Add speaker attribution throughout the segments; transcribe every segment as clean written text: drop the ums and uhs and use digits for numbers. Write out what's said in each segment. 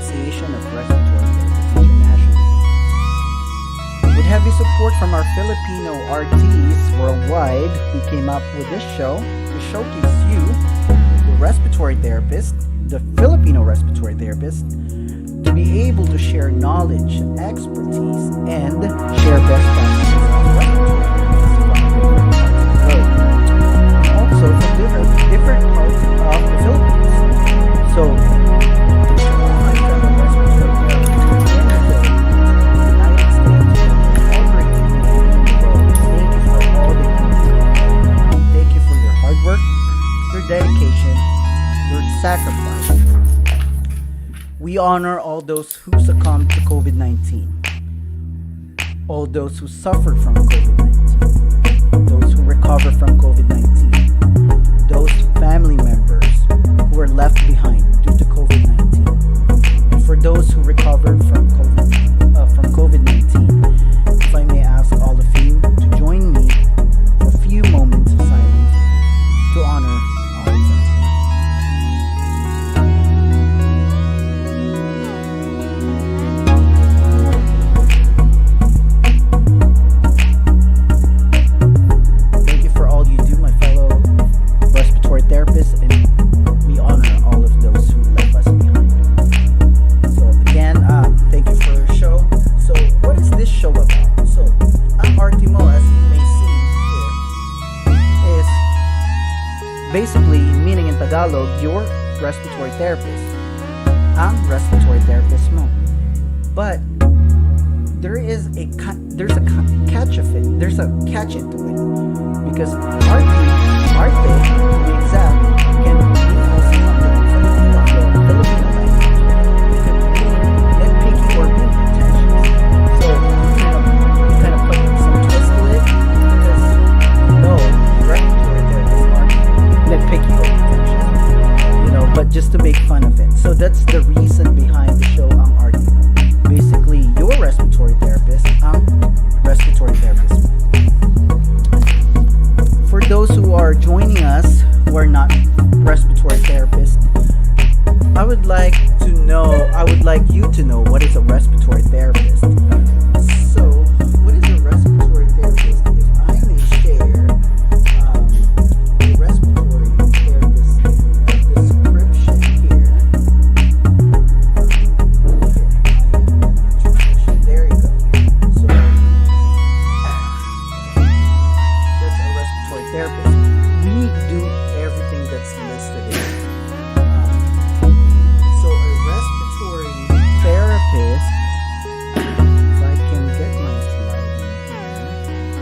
Speaker 1: Association of Respiratory Therapists International. With heavy support from our Filipino RTs worldwide, we came up with this show to showcase you, the respiratory therapist, the Filipino respiratory therapist, to be able to share knowledge, expertise, and share best practices on respiratory therapists from different parts of the globe, and also from different parts of the Philippines. So, my fellow respiratory therapists in the Philippines, United States, wherever you may be in the world, thank you for all that you do. Thank you for your hard work, your dedication, your sacrifice. We honor all those who succumbed to COVID-19, all those who suffered from COVID-19, those who recover from COVID-19, those family members who were left behind due to COVID-19, and for those who recovered from COVID-19, if I may ask all of you to join me for a few moments of silence to honor all of them. Therapists, and we honor all of those who left us behind. So again, thank you for your show. So what is this show about? So ang Artimo, as you may see here, is basically meaning in Tagalog, your respiratory therapist. Ang respiratory therapist mo. But there's a catch of it. There's a catch into it, because arte, to be exact, can mean also something in Filipino language. It could mean nitpicky or mean intentions. So we kind of put some twist to it, because respiratory therapists aren't nitpicky or pretentious, but just to make fun of it. So that's the reason behind the show ang arte. Basically, your respiratory therapist, ang respiratory therapist. For those who are joining us who are not respiratory therapists, I would like you to know what is a respiratory therapist. So, what is a respiratory therapist? If I may share a respiratory therapist description here. There you go. So, that's a respiratory therapist. We do everything that's listed here. So a respiratory therapist, if I can get my slide in here,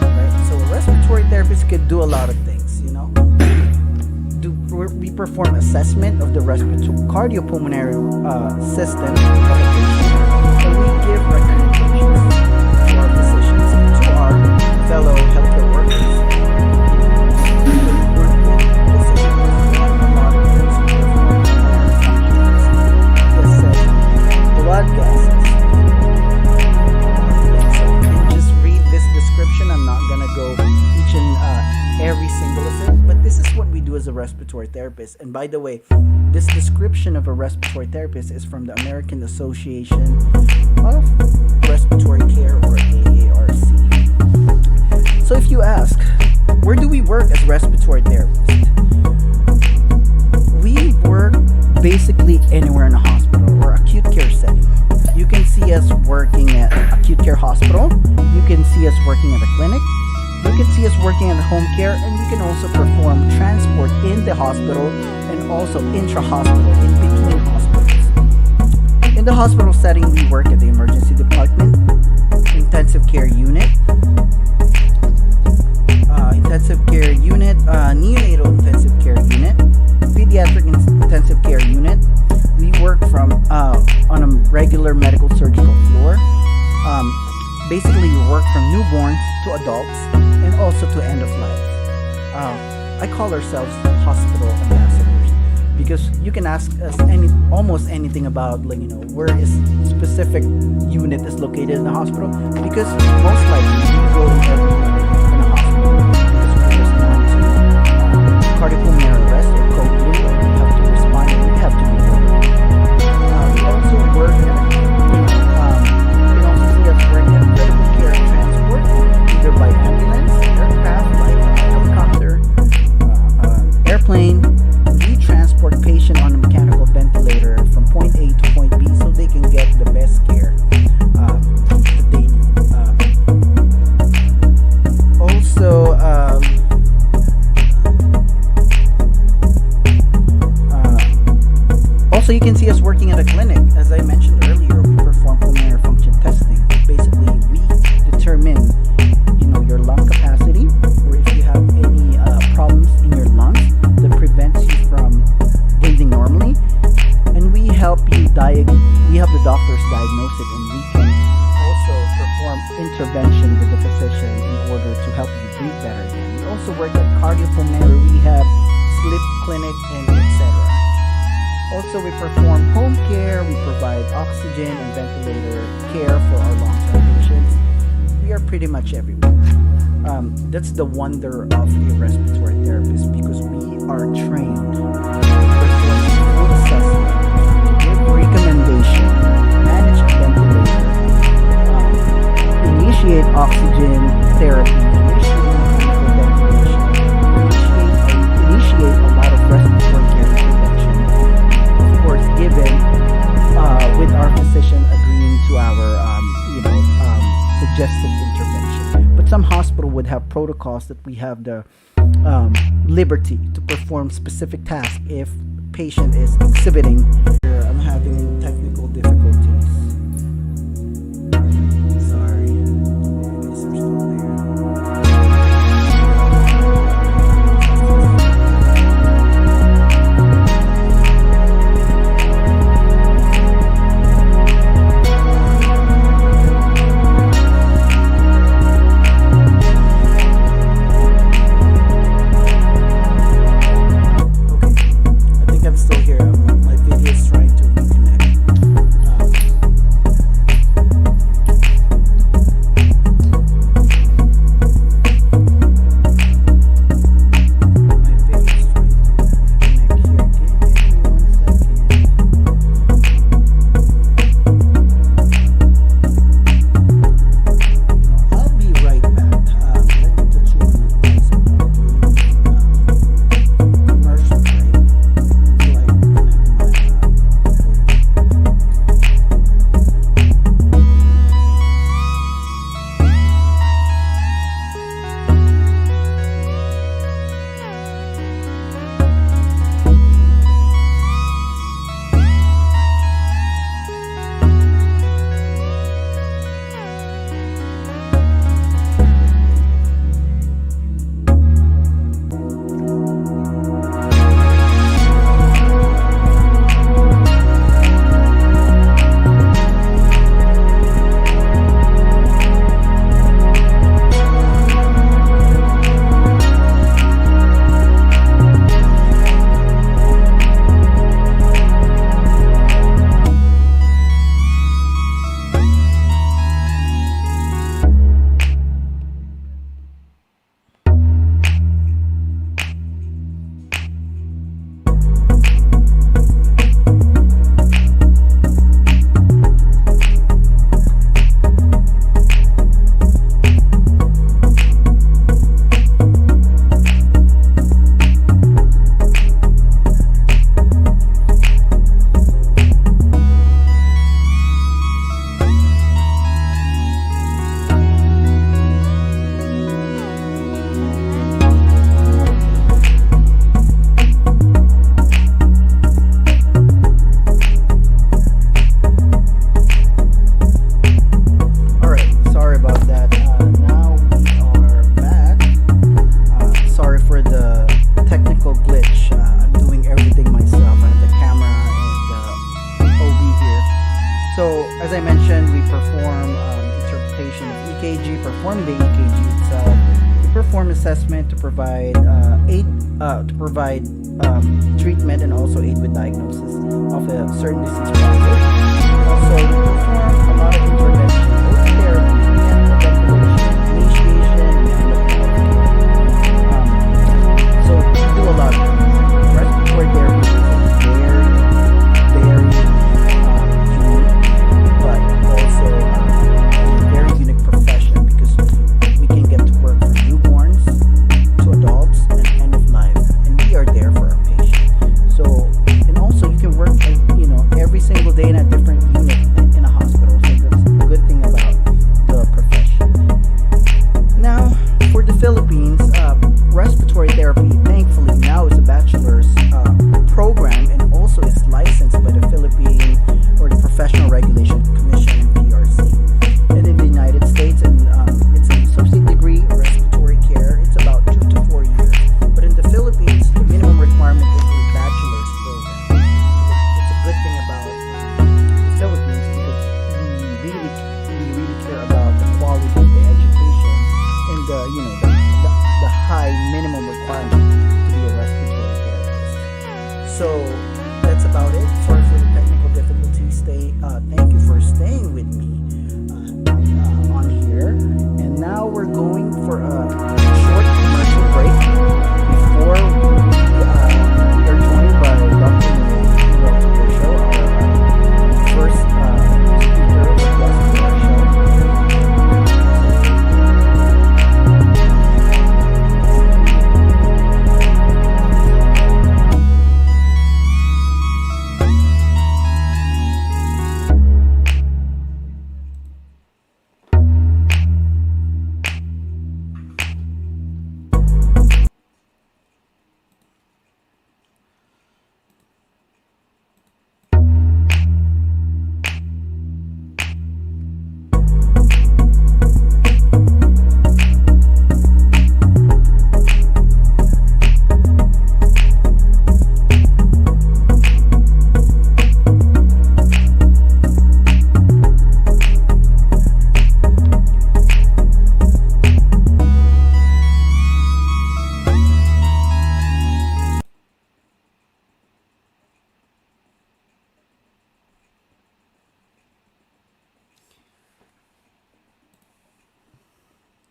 Speaker 1: right? So a respiratory therapist could do a lot of things, we perform assessment of the cardiopulmonary system of the patient, and we give recommendations to our physicians and to our fellow healthcare workers. Blood gases. So you can just read this description. I'm not gonna go each and every single of it, but this is what we do as a respiratory therapist. And by the way, this description of a respiratory therapist is from the American Association of Respiratory Care, or AARC. So if you ask, where do we work as respiratory therapists? We work basically anywhere in a hospital or acute care setting. You can see us working at acute care hospital. You can see us working at a clinic. You can see us working at home care, and we can also perform transport in the hospital and also intra-hospital, in between hospitals. In the hospital setting, we work at the emergency department, intensive care unit, neonatal intensive care unit, pediatric intensive care unit. We work from on a regular medical surgical floor. Basically, we work from newborns to adults and also to end of life. I call ourselves hospital ambassadors, because you can ask us almost anything about where is specific unit is located in the hospital, because most likely we go in every unit in a hospital, because we respond to cardiopulmonary arrest or code blue, and we have to respond and we have to be ordered. We also cardiopulmonary rehab, sleep clinic, and etc. Also, we perform home care, we provide oxygen and ventilator care for our long-term patients. We are pretty much everywhere. That's the wonder of a respiratory therapist because we are trained to perform full assessment, give recommendation, manage a ventilator, initiate oxygen therapy, initiate mechanical ventilation, initiate a lot of respiratory care intervention. Of course, given with our physician agreeing to our suggested intervention. But some hospital would have protocols that we have the liberty to perform specific tasks if patient is exhibiting. I'm having technical difficulties. Sorry. You guys are still there. I think I'm still here. My video is trying to reconnect. My video is trying to reconnect here. Give me 1 second. I'll be right back. Let me touch you on a place about commercial break until I reconnect my video. All right, sorry about that. Now we are back. Sorry for the technical glitch. I'm doing everything myself. I have the camera and OB here. So, as I mentioned, we perform interpretation of EKG, perform the EKG itself. We perform assessment to provide aid, to provide treatment and also aid with diagnosis of a certain disease process. Also, we perform a lot of intervention, both therapy, mechanical ventilation, initiation, and end of life care. So we do a lot of things. Respiratory therapy is a very unique, but also a very unique profession because we can get to work from newborns to adults and end of life, and we are there for our patients. So, and also you can work, every single day in a different unit in a hospital. So that's the good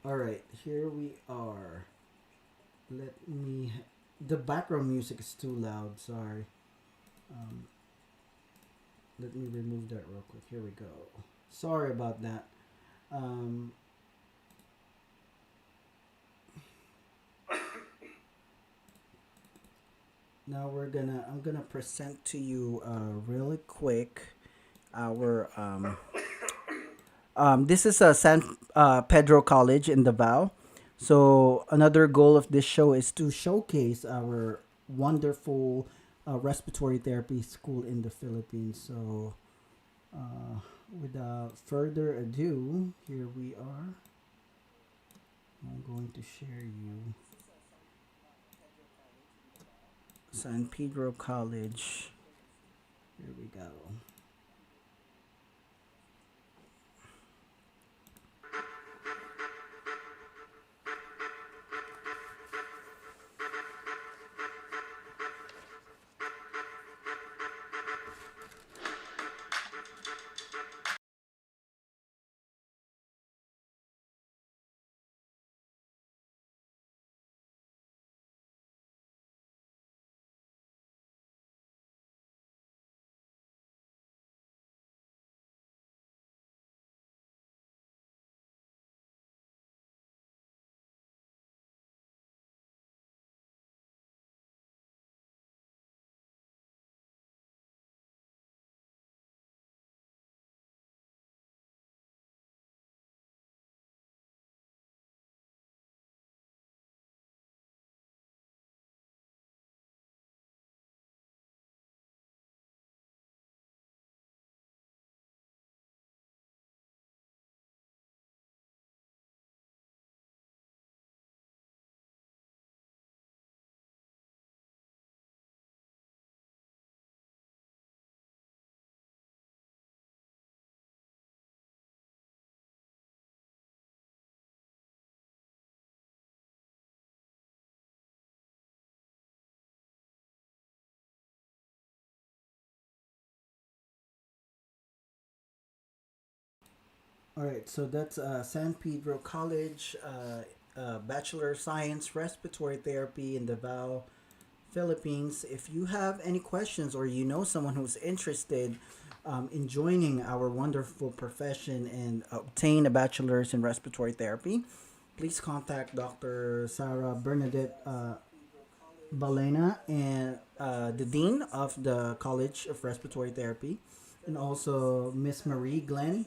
Speaker 1: All right, here we are. Let me. The background music is too loud. Sorry. Um, Let me remove that real quick. Here we go. Sorry about that. Um, Now I'm gonna present to you really quick our this is a San Pedro College in Davao. So another goal of this show is to showcase our wonderful respiratory therapy school in the Philippines. So without further ado, here we are. I'm going to share you San Pedro College. Here we go. All right, so that's San Pedro College, Bachelor of Science Respiratory Therapy in Davao, Philippines. If you have any questions or you know someone who's interested in joining our wonderful profession and obtain a bachelor's in respiratory therapy, please contact Dr. Sarah Bernadette Balena and the Dean of the College of Respiratory Therapy, and also Miss Marie Glenn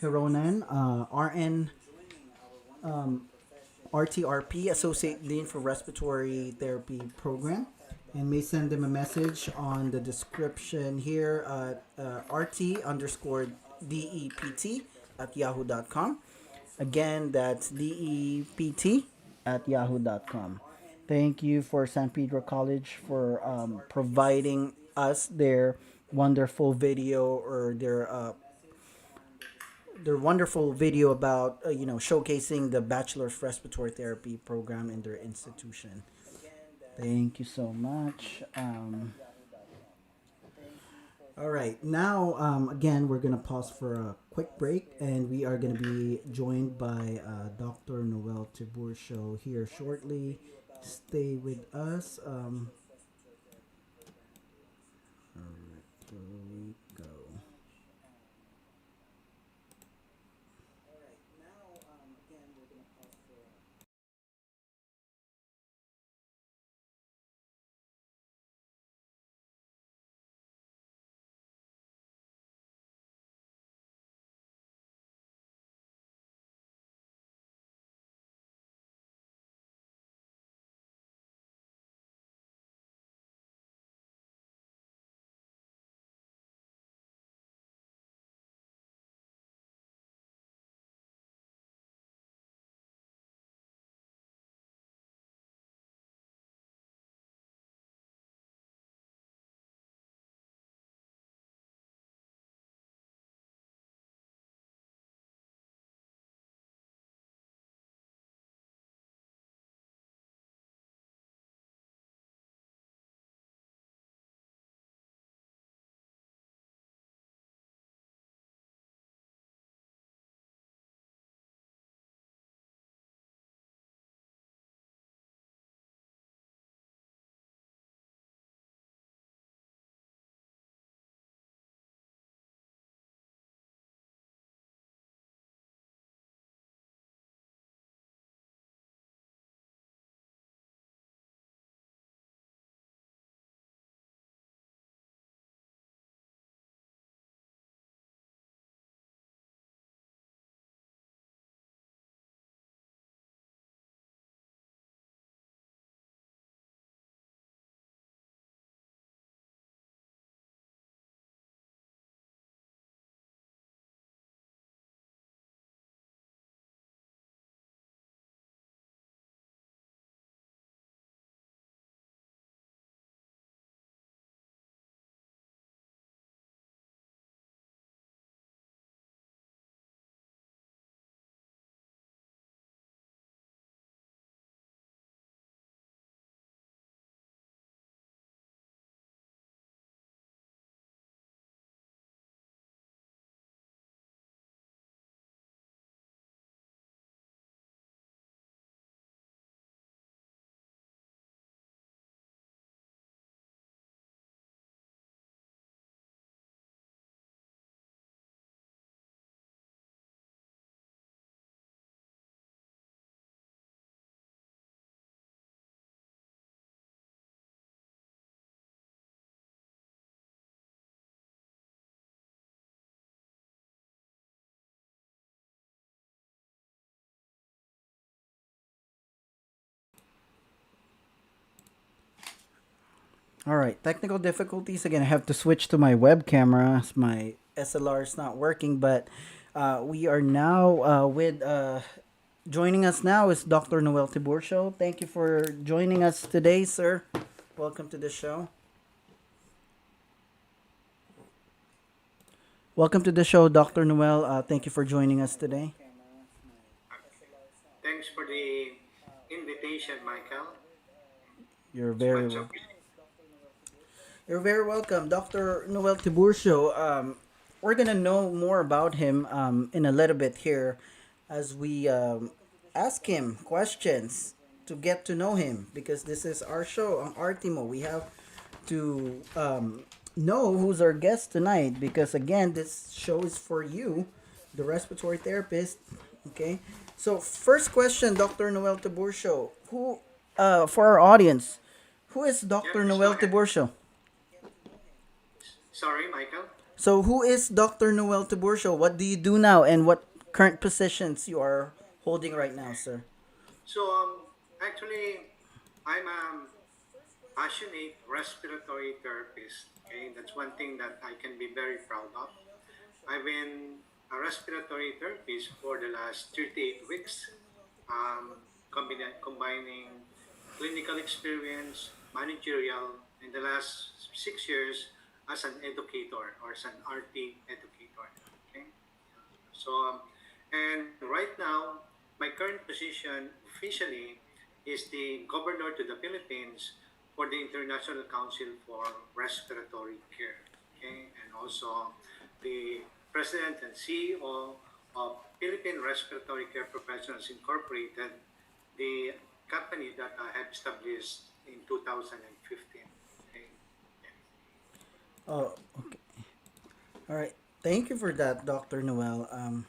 Speaker 1: Hironan, RN RTRP, Associate Dean for Respiratory Therapy Program, and may send them a message on the description here at RT underscore DEPT at yahoo.com. Again, that's DEPT at yahoo.com. Thank you for San Pedro College for providing us their wonderful video or their wonderful video about showcasing the bachelor's respiratory therapy program in their institution. Thank you so much. All right, now again we're gonna pause for a quick break, and we are gonna be joined by Dr. Noel Tiburcio here shortly. Stay with us. All right, here we go. All right, technical difficulties again. I have to switch to my web camera. My SLR is not working, but we are now with joining us now is Dr. Noel Tiburcio. Thank you for joining us today, sir. Welcome to the show. Welcome to the show, Dr. Noel. Thank you for joining us today.
Speaker 2: Thanks for the invitation, Michael.
Speaker 1: You're
Speaker 2: It's
Speaker 1: very
Speaker 2: much
Speaker 1: welcome.
Speaker 2: appreciated.
Speaker 1: You're very welcome, Dr. Noel Tiburcio. We're gonna know more about him in a little bit here, as we ask him questions to get to know him because this is our show on Artimo. We have to know who's our guest tonight because again, this show is for you, the respiratory therapist. Okay, so first question, Dr. Noel Tiburcio. Who, for our audience, who is
Speaker 2: Yeah,
Speaker 1: Dr.
Speaker 2: please go
Speaker 1: Noel
Speaker 2: ahead.
Speaker 1: Tiburcio?
Speaker 2: Sorry, Michael.
Speaker 1: So, who is Dr. Noel Tiburcio? What do you do now, and what current positions you are holding right now, sir?
Speaker 2: So, actually, I'm a passionate respiratory therapist. Okay, that's one thing that I can be very proud of. I've been a respiratory therapist for the last 38 weeks, combining clinical experience, managerial, in the last 6 years as an educator or as an RT educator. Okay, so and right now my current position officially is the governor to the Philippines for the International Council for Respiratory Care. Okay, and also the president and CEO of Philippine Respiratory Care Professionals Incorporated, the company that I have established in 2015. Okay. Yeah.
Speaker 1: Oh, okay. All right. Thank you for that, Dr. Noel. Um,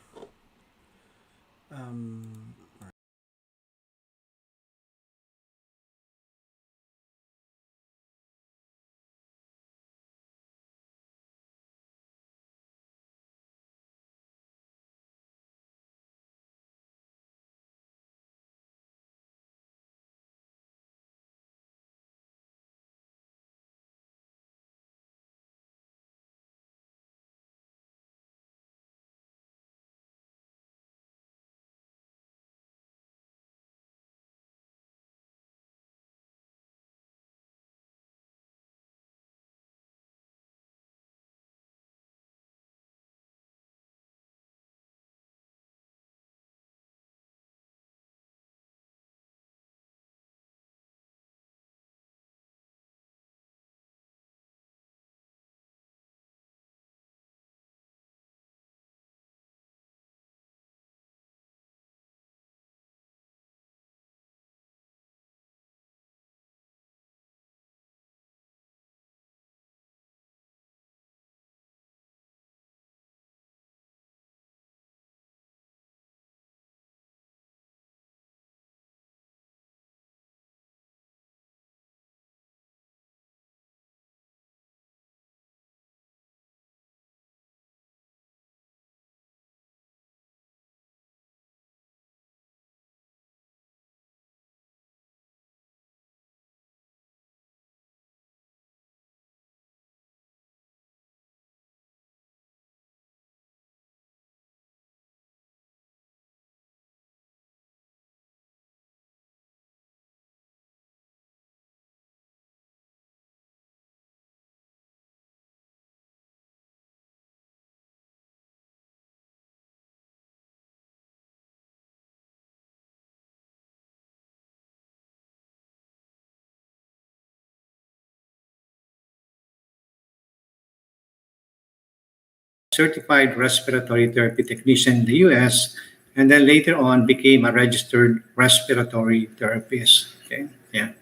Speaker 2: Certified respiratory therapy technician in the US, and then later on became a registered respiratory therapist. Okay, yeah.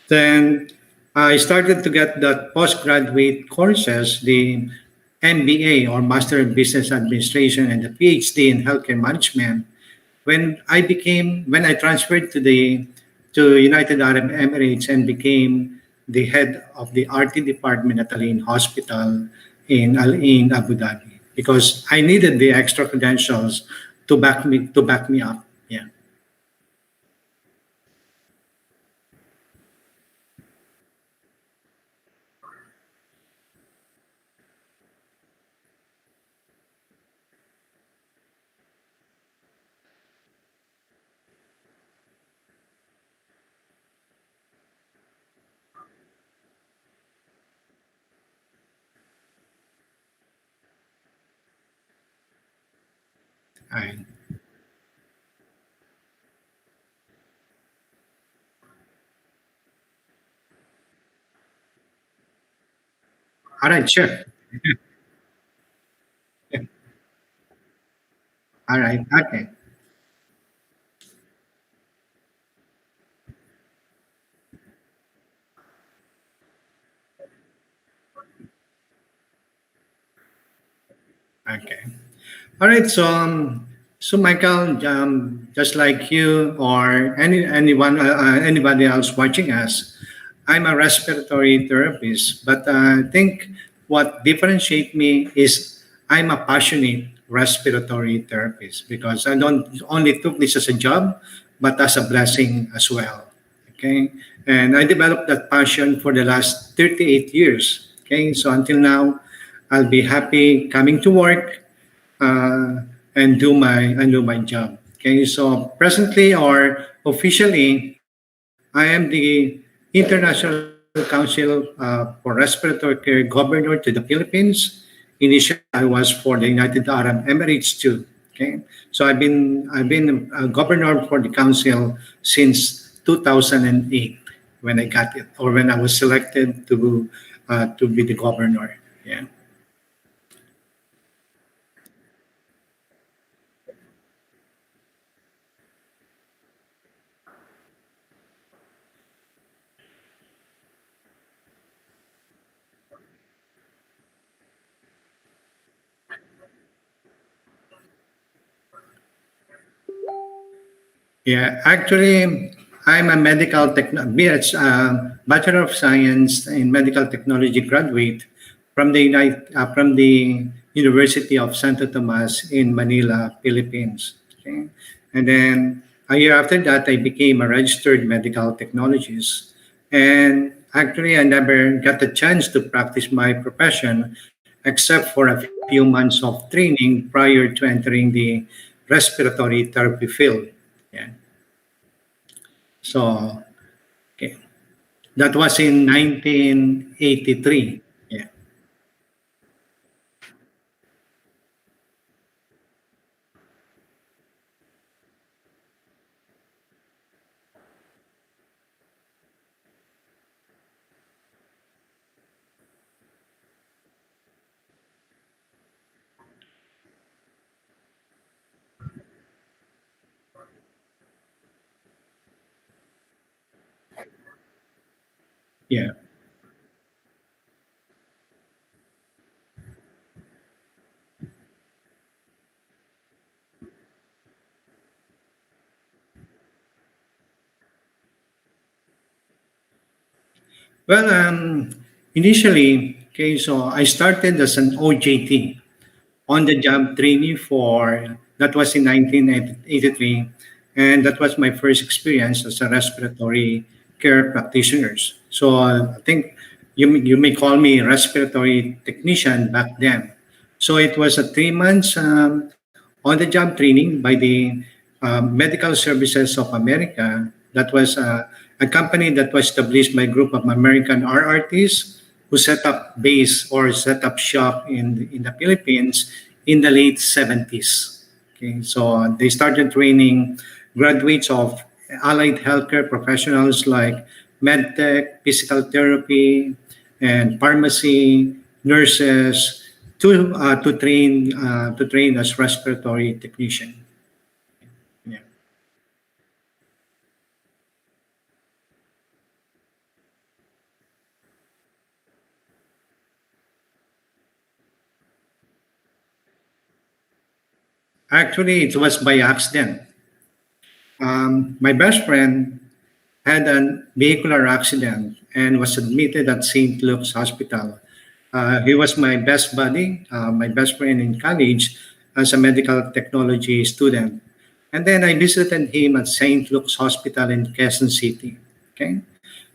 Speaker 2: Then I started to get the postgraduate courses, the MBA or Master in Business Administration and the PhD in Healthcare Management. When I transferred to United Arab Emirates and became the head of the RT department at Al Ain Hospital in Al Ain, Abu Dhabi, because I needed the extra credentials to back me up. Yeah. I, all right, sure. Yeah. All right, okay, okay. All right, so Michael, just like you or anybody else watching us, I'm a respiratory therapist. But I think what differentiates me is I'm a passionate respiratory therapist because I don't only took this as a job, but as a blessing as well. Okay, and I developed that passion for the last 38 years. Okay, so until now, I'll be happy coming to work uh, and do my job. Okay, so presently or officially, I am the International Council for Respiratory Care Governor to the Philippines. Initially, I was for the United Arab Emirates too. Okay, so I've been a governor for the council since 2008 when I got it or when I was selected to be the governor. Yeah. Yeah, actually, I'm a medical BH, Bachelor of Science in Medical Technology graduate from the University of Santo Tomas in Manila, Philippines. Okay, and then a year after that, I became a registered medical technologist. And actually, I never got the chance to practice my profession except for a few months of training prior to entering the respiratory therapy field. Yeah. So, okay. That was in 1983. Yeah. Yeah. Well, initially, okay, so I started as an OJT, on the job trainee for that was in 1983, and that was my first experience as a respiratory care practitioner. So I think you may call me respiratory technician back then. So it was a 3 months on the job training by the Medical Services of America. That was a company that was established by a group of American RRTs who set up base or set up shop in the Philippines in the late 70s. Okay, so they started training graduates of allied healthcare professionals like medtech, physical therapy, and pharmacy, nurses to train as respiratory technician. Yeah. Actually, it was by accident. My best friend had a vehicular accident and was admitted at St. Luke's Hospital. He was my best buddy, my best friend in college as a medical technology student. And then I visited him at St. Luke's Hospital in Quezon City. Okay.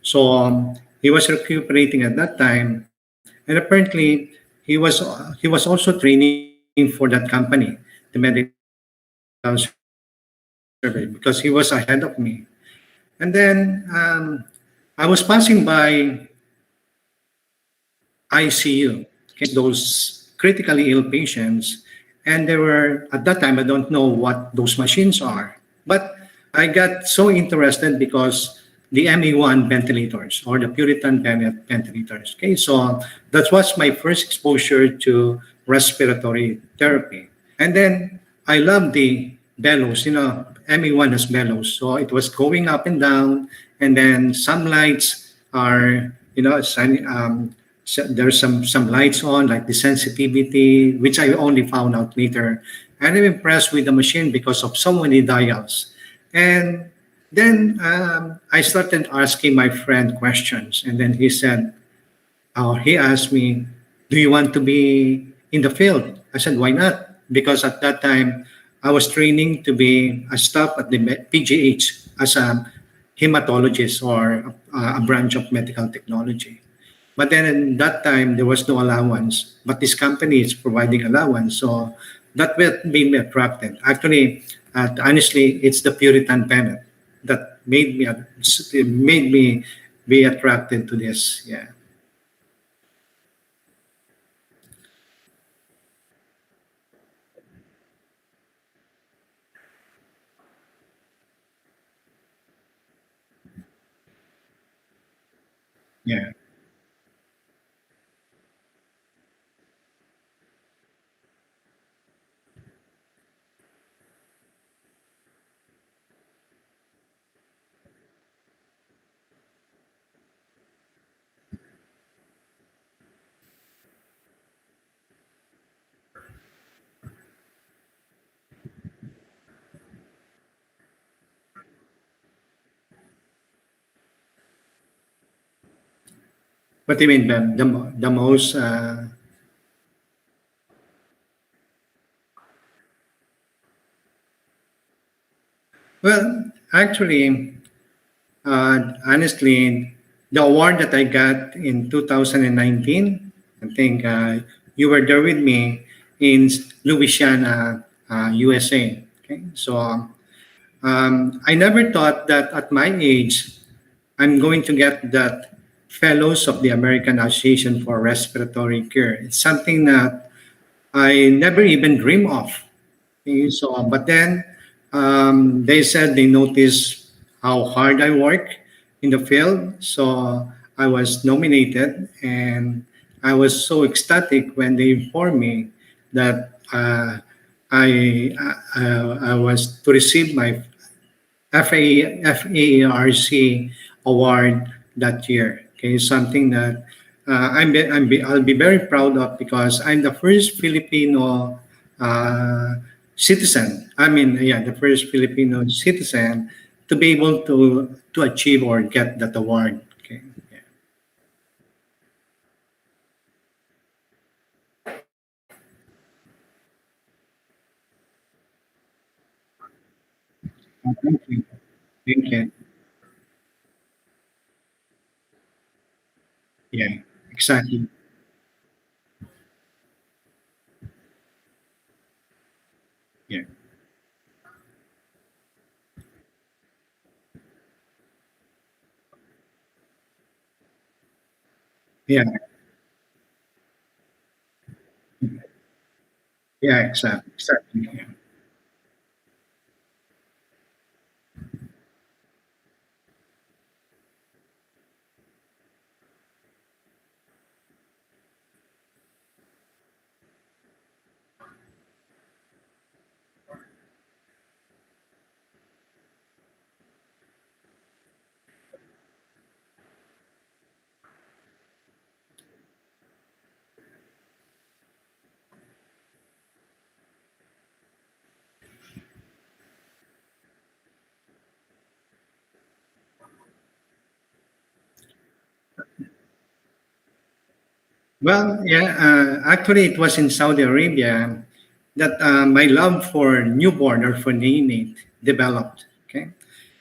Speaker 2: So he was recuperating at that time. And apparently, he was also training for that company, the medical survey, because he was ahead of me. And then I was passing by ICU, okay, those critically ill patients, And there were, at that time, I don't know what those machines are, but I got so interested because the ME1 ventilators or the Puritan ventilators. Okay, so that was my first exposure to respiratory therapy. And then I love the bellows, ME1 has bellows. So it was going up and down, and then some lights are, there's some lights on, like the sensitivity, which I only found out later. And I'm impressed with the machine because of so many dials. And then I started asking my friend questions, and then he asked me, "Do you want to be in the field?" I said, "Why not?" Because at that time, I was training to be a staff at the PGH as a hematologist or a branch of medical technology. But then in that time, there was no allowance. But this company is providing allowance. So that what made me attracted. Actually, honestly, it's the Puritan Bennett that made me be attracted to this. Yeah, yeah. What do you mean, Ben? The most, well, actually, honestly, the award that I got in 2019, I think you were there with me in Louisiana, USA. Okay, so I never thought that at my age I'm going to get that Fellows of the American Association for Respiratory Care. It's something that I never even dream of. Okay, so, but then they said they noticed how hard I work in the field. So I was nominated, and I was so ecstatic when they informed me that I was to receive my FAARC award that year. Okay, something that I'll be very proud of because I'm the first Filipino citizen. I mean, yeah, the first Filipino citizen to be able to achieve or get that award. Okay, yeah. Thank you. Thank you. Yeah, exactly. Yeah, yeah, yeah, exactly, exactly. Yeah. Well, yeah, actually, it was in Saudi Arabia that my love for newborn or for neonate developed. Okay,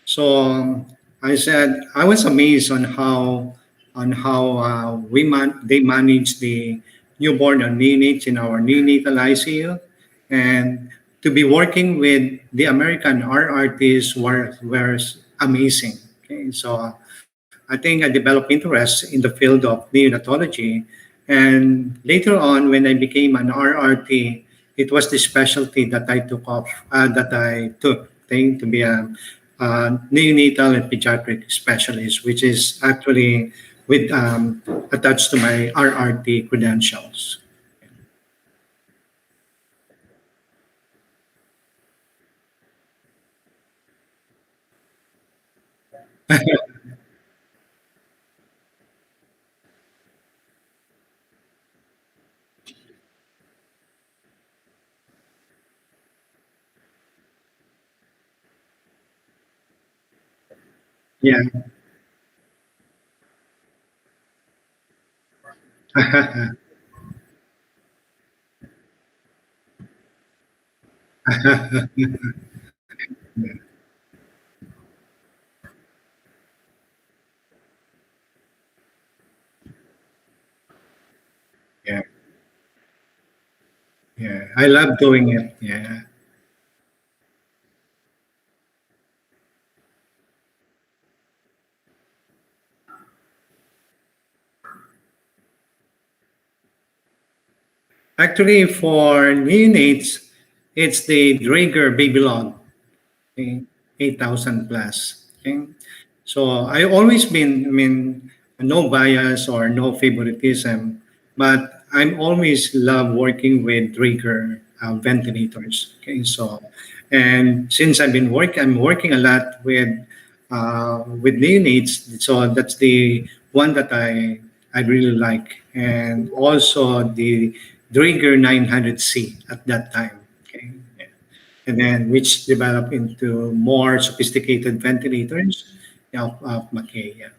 Speaker 2: so I said I was amazed on how they manage the newborn or neonates in our neonatal ICU, and to be working with the American RRTs was amazing. Okay, so I think I developed interest in the field of neonatology. And later on, when I became an RRT, it was the specialty that I took, thing to be a neonatal and pediatric specialist, which is actually with attached to my RRT credentials. Yeah. Yeah. Yeah. I love doing it. Yeah. Actually, for neonates, it's the Draeger baby log, okay, 8,000 plus. Okay, so I always been, I mean, no bias or no favoritism, but I'm always love working with Draeger ventilators. Okay, so and since I'm working a lot with neonates, so that's the one that I really like, and also the Draeger 900C at that time. Okay, and then which developed into more sophisticated ventilators of Mackay. Yeah.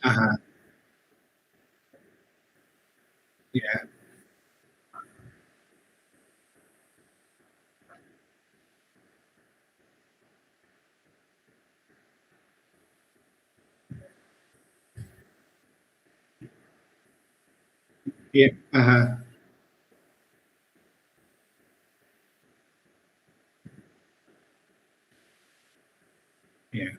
Speaker 2: Uh-huh. Yeah. Yeah. Uh-huh. Yeah.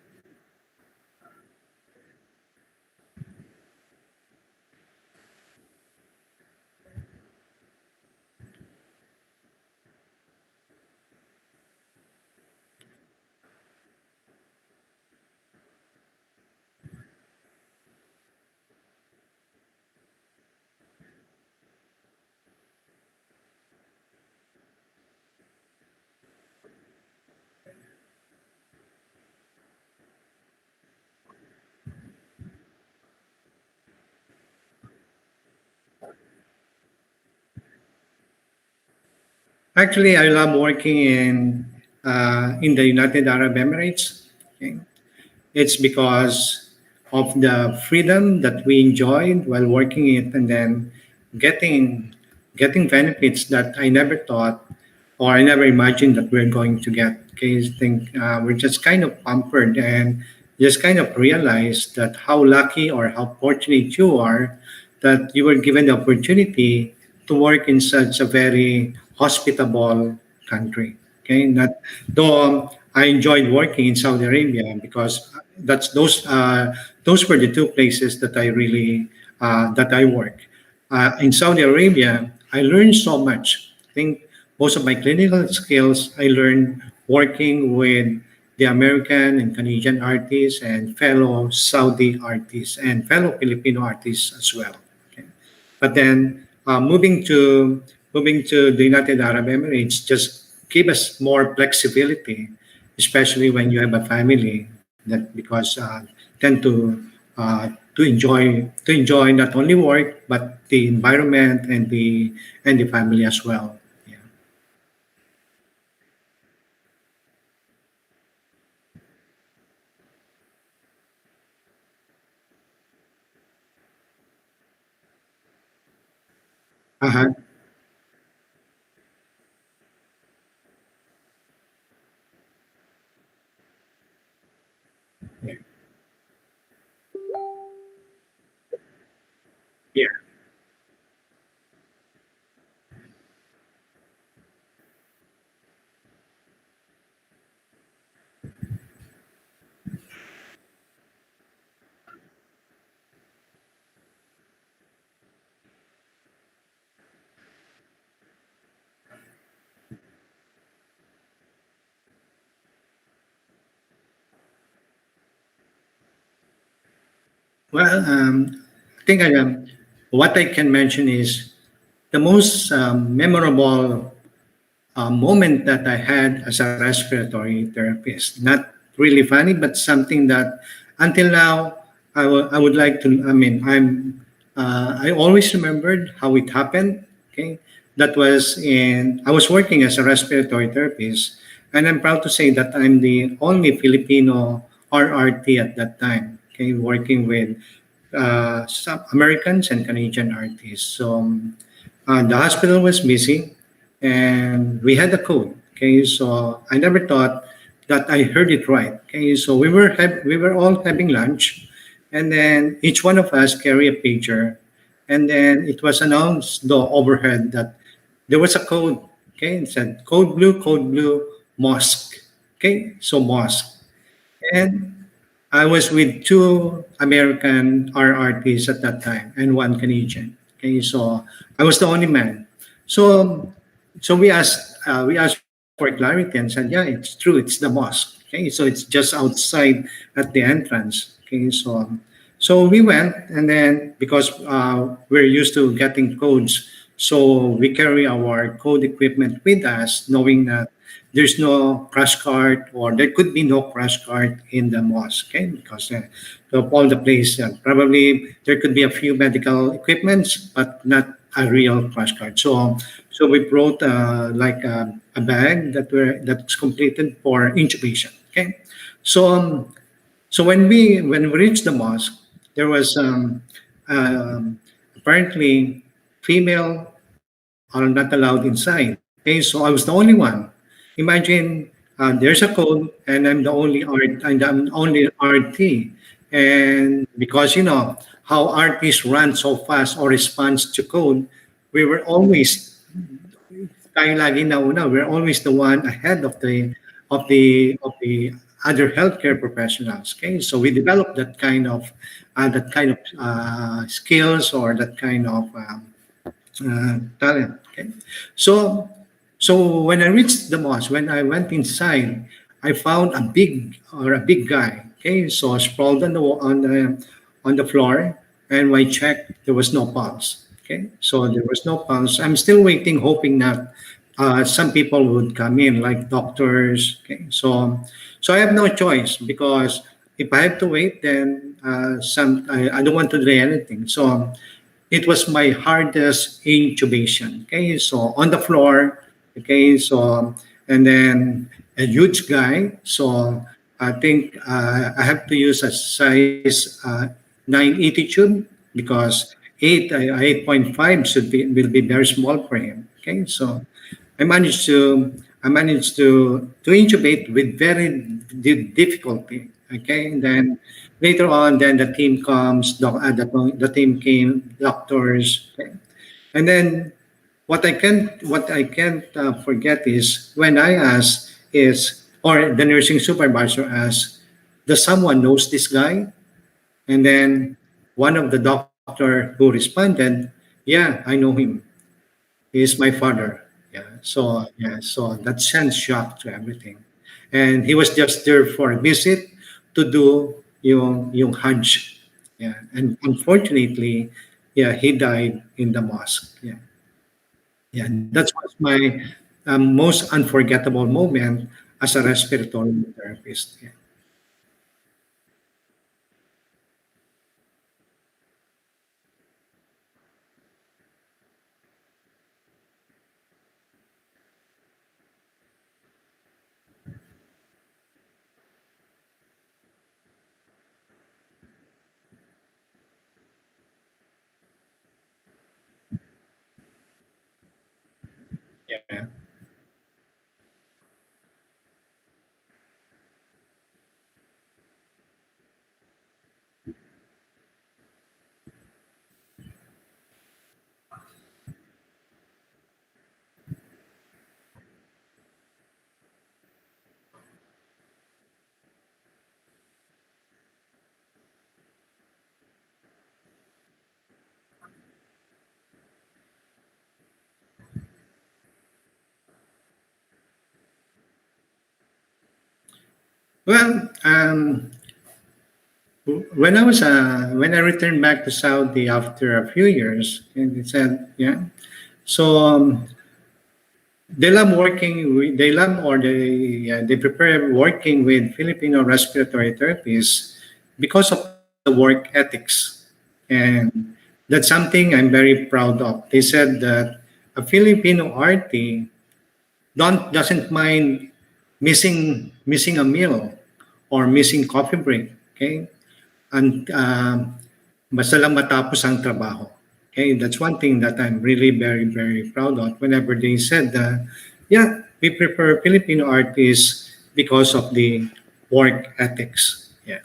Speaker 2: Actually, I love working in the United Arab Emirates. Okay. It's because of the freedom that we enjoyed while working it, and then getting getting benefits that I never thought or I never imagined that we're going to get. Okay, I think we're just kind of pampered and just kind of realize that how lucky or how fortunate you are that you were given the opportunity to work in such a very hospitable country. Okay, not though I enjoyed working in Saudi Arabia because those were the two places that I really that I work. In Saudi Arabia, I learned so much. I think most of my clinical skills I learned working with the American and Canadian artists and fellow Saudi artists and fellow Filipino artists as well. Okay. But then moving to the United Arab Emirates just give us more flexibility, especially when you have a family. That because tend to enjoy not only work but the environment and the family as well. Yeah. Uh-huh. Yeah. Well, I think what I can mention is the most memorable moment that I had as a respiratory therapist. Not really funny, but something that until now I would like to. I mean, I always remembered how it happened. Okay, that was in I was working as a respiratory therapist, and I'm proud to say that I'm the only Filipino RRT at that time. Okay, working with some Americans and Canadian artists. So the hospital was busy, and we had a code. Okay, so I never thought that I heard it right. Okay, so we were all having lunch, and then each one of us carry a pager, and then it was announced the overhead that there was a code. Okay, it said code blue, mosque. Okay, so mosque. And I was with two American RRTs at that time and one Canadian. Okay, so I was the only man. So, so we asked for clarity and said, yeah, it's true, it's the mosque. Okay, so it's just outside at the entrance. Okay, so we went, and then because we're used to getting codes, so we carry our code equipment with us, knowing that there's no crash cart, or there could be no crash cart in the mosque, okay? Because of all the place, probably there could be a few medical equipments, but not a real crash cart. So we brought a bag that's completed for intubation, okay? So so when we reached the mosque, there was apparently female are not allowed inside. Okay, so I was the only one. Imagine there's a code, and I'm the only RT, and because you know how artists run so fast or responds to code, we were always tayo lagi nauna. We're always the one ahead of the other healthcare professionals. Okay, so we developed that kind of skills, or that kind of talent. Okay, so so when I reached the mosque, when I went inside, I found a big guy. Okay, so sprawled on the floor, and when I checked, there was no pulse. Okay, so there was no pulse. I'm still waiting, hoping that some people would come in, like doctors. Okay, so I have no choice, because if I have to wait, then I don't want to delay anything. So it was my hardest intubation. Okay, so on the floor. Okay, so and then a huge guy. So I think I have to use a size 980 tube, because 8.5 should be will be very small for him. Okay, so I managed to intubate with very difficulty. Okay, and then later on, then the team comes, the team came, doctors, okay? And then what I can't forget is when I asked is or the nursing supervisor asked, does someone knows this guy? And then one of the doctor who responded, yeah, I know him. He is my father. Yeah, so that sends shock to everything. And he was just there for a visit to do yung Hajj. Yeah, and unfortunately, yeah, he died in the mosque. Yeah, yeah, and that was my most unforgettable moment as a respiratory therapist. Yeah, yeah, Well, when I returned back to Saudi after a few years, and it said, yeah. So they love working. They love or they prepare working with Filipino respiratory therapists because of the work ethics, and that's something I'm very proud of. They said that a Filipino RT doesn't mind missing a meal or missing coffee break. Okay, and basta lang matapos ang trabaho. Okay, that's one thing that I'm really very proud of. Whenever they said that, yeah, we prefer Filipino artists because of the work ethics. Yeah,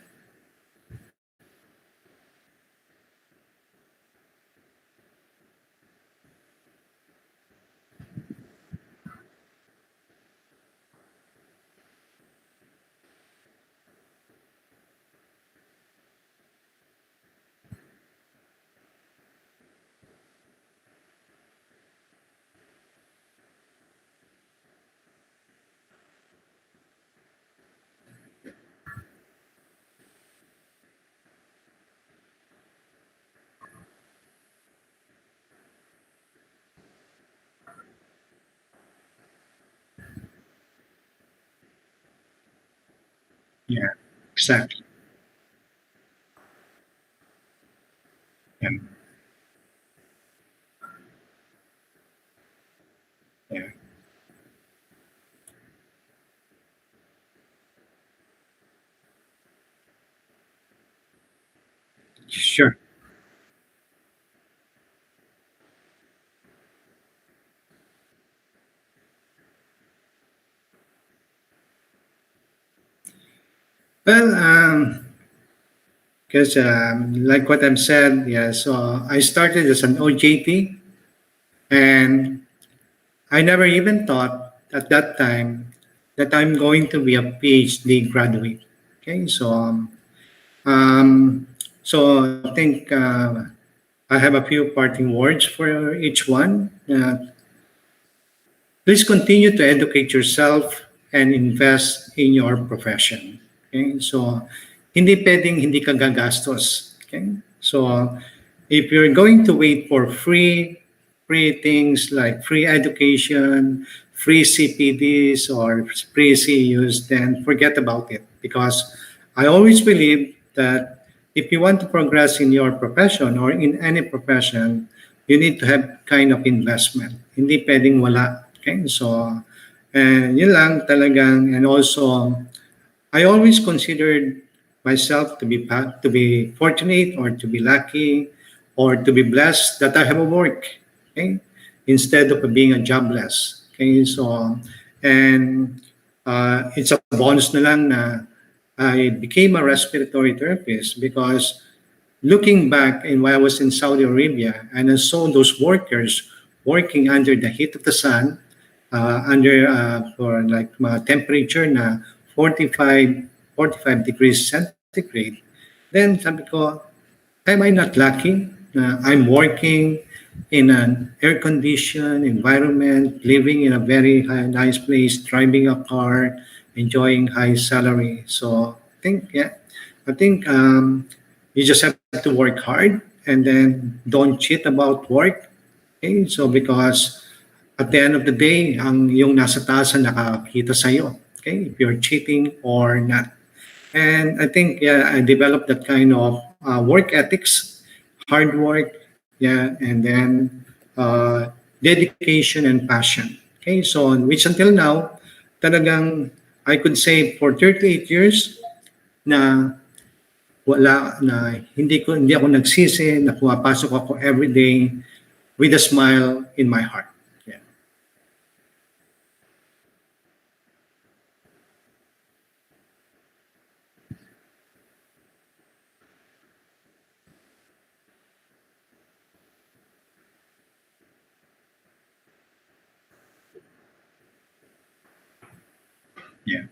Speaker 2: yeah, exactly. Yeah, yeah, sure. Well, because like what I've said, yeah. So I started as an OJT, and I never even thought at that time that I'm going to be a PhD graduate. Okay, um, so I think I have a few parting words for each one. Please continue to educate yourself and invest in your profession. Okay? So, hindi pwedeng hindi ka gagastos. Okay? So, if you're going to wait for free things like free education, free CPDs, or free CUs, then forget about it. Because I always believe that if you want to progress in your profession or in any profession, you need to have kind of investment. Hindi pwedeng wala. Okay? So, and yun lang talagang, and also, I always considered myself to be fortunate or to be lucky or to be blessed that I have a work, okay, instead of being a jobless. Okay, so and it's a bonus na lang na I became a respiratory therapist because looking back in when I was in Saudi Arabia and I saw those workers working under the heat of the sun, under for like temperature na 45, 45 degrees centigrade, then sabi ko, am I not lucky na I'm working in an air-conditioned environment, living in a very nice place, driving a car, enjoying high salary. So I think you just have to work hard and then don't cheat about work. Okay, so because at the end of the day, ang yung nasa taas ang nakakita sa'yo. Okay, if you're cheating or not. And I think, yeah, I developed that kind of work ethics, hard work, yeah, and then dedication and passion. Okay, so which until now, talagang I could say for 38 years na hindi ako nagsisi, na pumapasok ako every day with a smile in my heart. Yeah, yeah.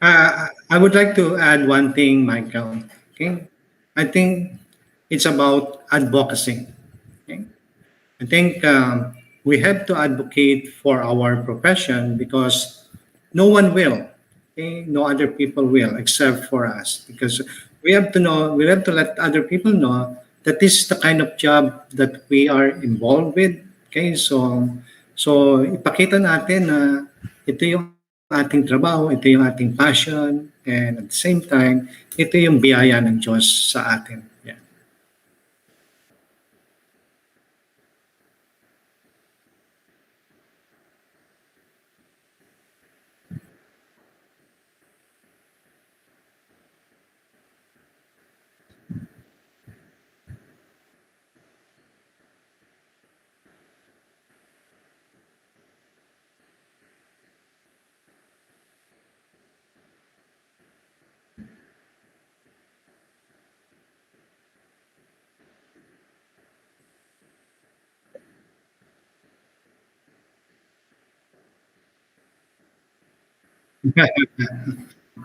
Speaker 2: I would like to add one thing, Michael. Okay, I think it's about advocacy. Okay? I think we have to advocate for our profession because no one will. Okay? No other people will except for us because we have to know, we have to let other people know that this is the kind of job that we are involved with. Okay, so ipakita natin na ito yung ating trabaho, ito yung ating passion, and at the same time, ito yung biyaya ng Diyos sa atin. Yeah.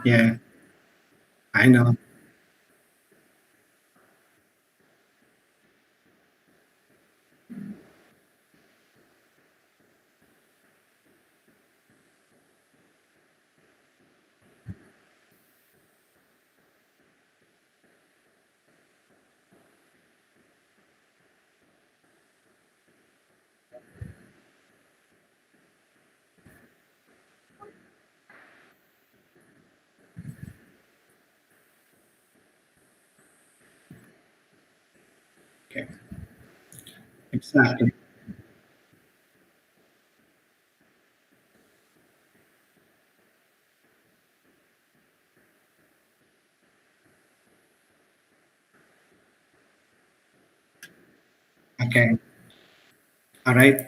Speaker 2: Yeah, I know. Okay, exactly. Okay, all right.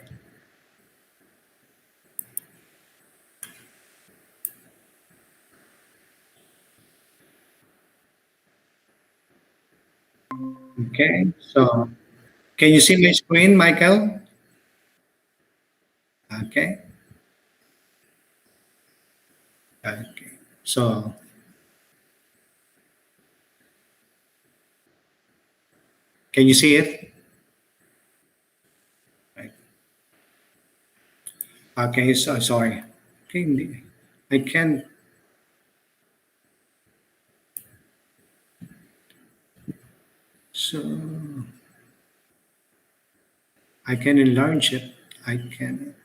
Speaker 2: Okay, so can you see my screen, Michael? Okay, okay. So can you see it? Right. Okay, so sorry. Okay, I can. So I can enlarge it. I can.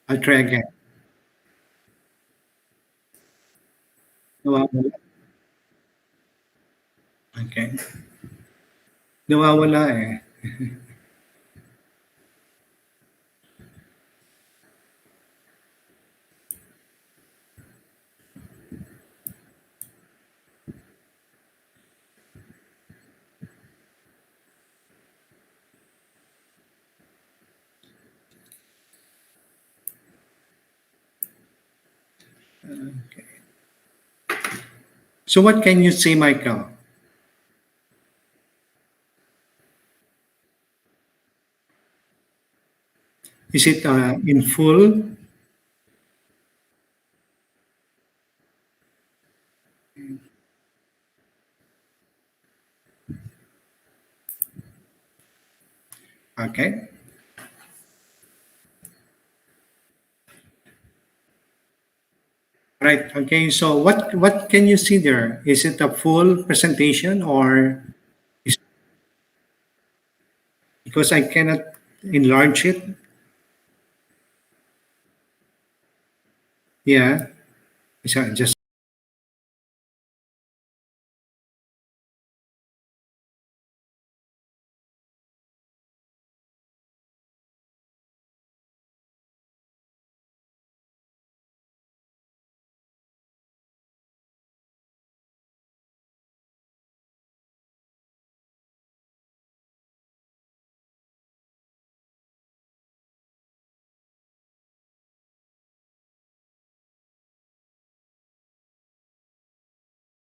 Speaker 2: I'll try again. Nawawala. Okay. Nawawala eh. So what can you say, Michael? Is it in full? Okay. Right. Okay. So what can you see there? Is it a full presentation or is, because I cannot enlarge it? Yeah. So just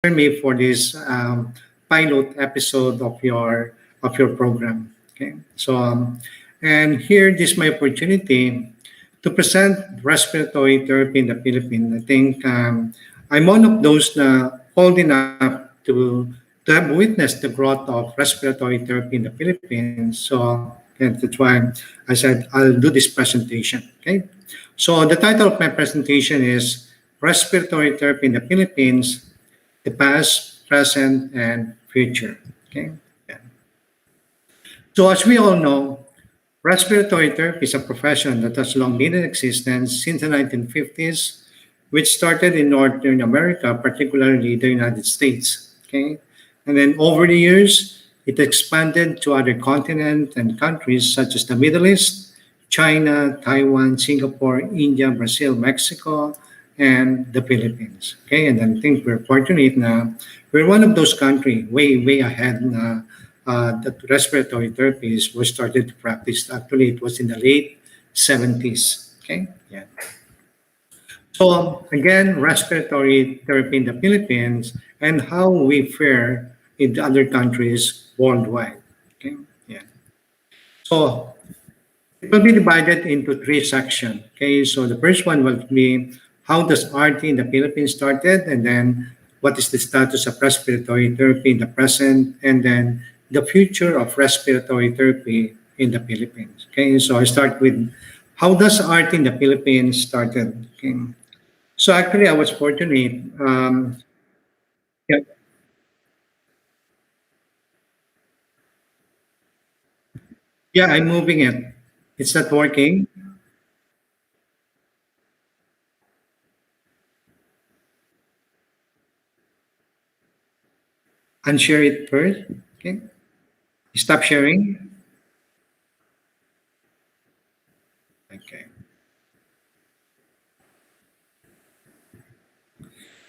Speaker 2: me for this pilot episode of your program. Okay. So and here this is my opportunity to present respiratory therapy in the Philippines. I think I'm one of those na old enough to have witnessed the growth of respiratory therapy in the Philippines. So yeah, that's why I said I'll do this presentation. Okay. So the title of my presentation is Respiratory Therapy in the Philippines, the Past, Present, and Future. Okay. Yeah. So as we all know, respiratory therapy is a profession that has long been in existence since the 1950s, which started in Northern America, particularly the United States. Okay, and then over the years, it expanded to other continents and countries such as the Middle East, China, Taiwan, Singapore, India, Brazil, Mexico, and the Philippines. Okay, and I think we're fortunate now. We're one of those countries way ahead na that respiratory therapies were started to practice. Actually, it was in the late 70s. Okay, yeah. So again, respiratory therapy in the Philippines and how we fare in the other countries worldwide. Okay, yeah. So it will be divided into three sections. Okay, so the first one will be how does RT in the Philippines started, and then what is the status of respiratory therapy in the present, and then the future of respiratory therapy in the Philippines. Okay, so I start with how does RT in the Philippines started. Okay, so actually I was fortunate. Yeah, yeah, I'm moving it. It's not working. Unshare it first. Okay, stop sharing. Okay,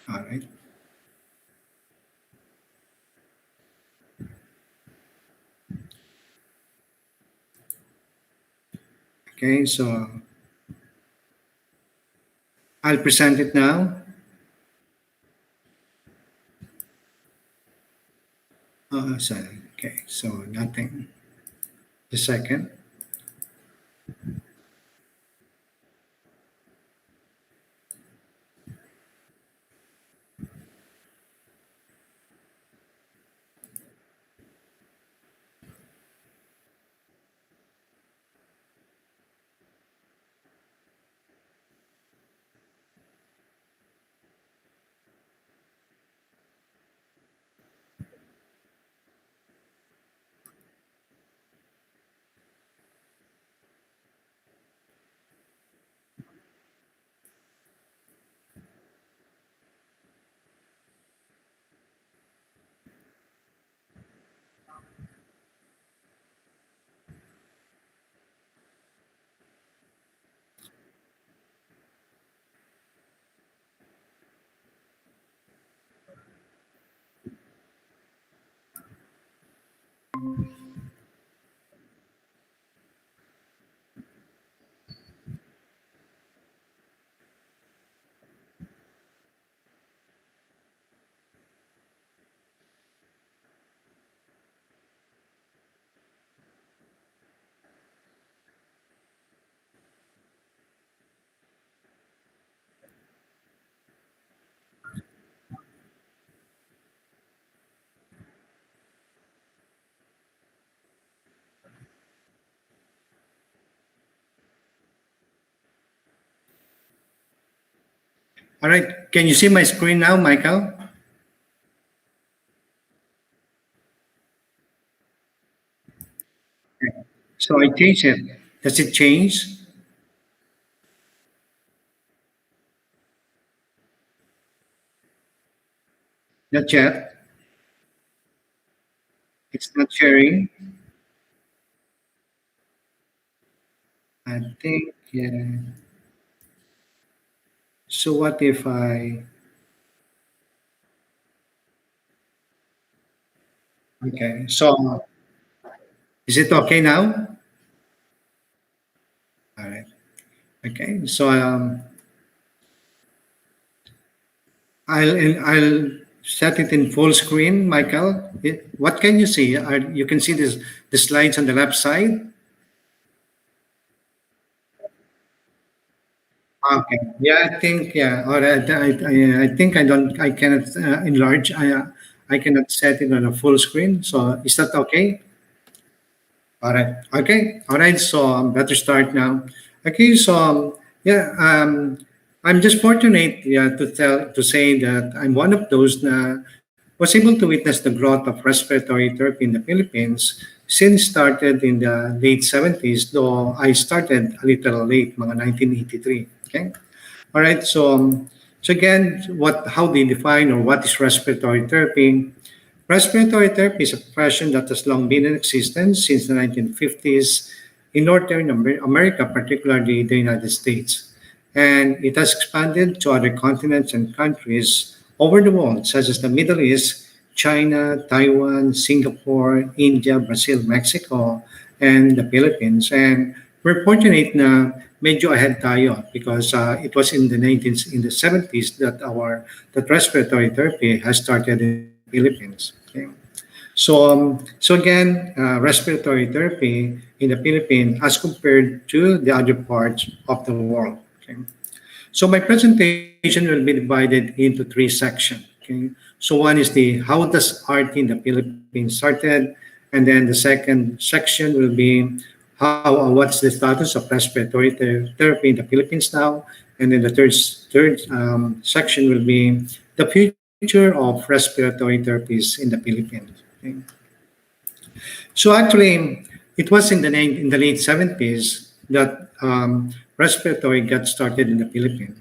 Speaker 2: all right. Okay, so I'll present it now. Sorry. Okay, so nothing. The second. All right. Can you see my screen now, Michael? So I change it. Does it change? Not yet. It's not sharing. I think, yeah. So what if okay. So is it okay now? All right. Okay. So I'll set it in full screen, Michael. What can you see? You can see this the slides on the left side. Okay. Yeah, I think, yeah. All right. I think I cannot enlarge. I cannot set it on a full screen. So is that okay? All right. Okay. All right. So better start now. Okay. So yeah. I'm just fortunate, yeah, to say that I'm one of those na was able to witness the growth of respiratory therapy in the Philippines since started in the late 70s, though I started a little late, mga 1983. Okay. All right. So again, how they define or what is respiratory therapy? Respiratory therapy is a profession that has long been in existence since the 1950s in Northern America, particularly the United States. And it has expanded to other continents and countries over the world, such as the Middle East, China, Taiwan, Singapore, India, Brazil, Mexico, and the Philippines. And we're fortunate na medyo ahead tayo because it was in the 70s that that respiratory therapy has started in the Philippines. Okay. So again, respiratory therapy in the Philippines as compared to the other parts of the world. Okay. So my presentation will be divided into three sections. Okay. So one is the how does art in the Philippines started, and then the second section will be what's the status of respiratory therapy in the Philippines now, and then the third section will be the future of respiratory therapies in the Philippines. Okay. So actually, it was in the late 70s that respiratory got started in the Philippines.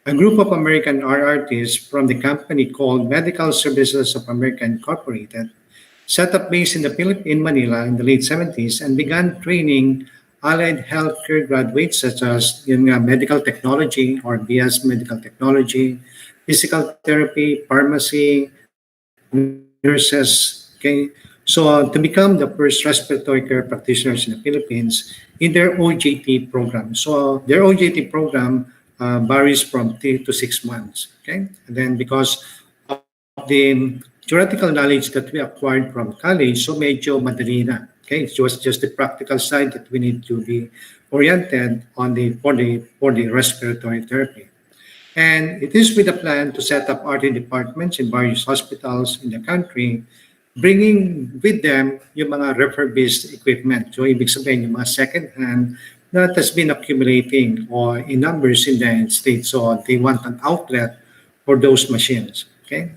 Speaker 2: A group of American art artists from the company called Medical Services of America Incorporated set up base in Manila in the late 70s and began training allied healthcare graduates such as in medical technology or BS medical technology, physical therapy, pharmacy, nurses. Okay, so to become the first respiratory care practitioners in the Philippines in their OJT program. So their OJT program varies from 3 to 6 months. Okay, and then because of the theoretical knowledge that we acquired from college, so medyo madali na. Okay, it was just the practical side that we need to be oriented on the respiratory therapy. And it is with a plan to set up RT departments in various hospitals in the country, bringing with them yung mga refurbished equipment. So ibig sabihin yung mga second hand that has been accumulating or in numbers in the United States. So they want an outlet for those machines. Okay.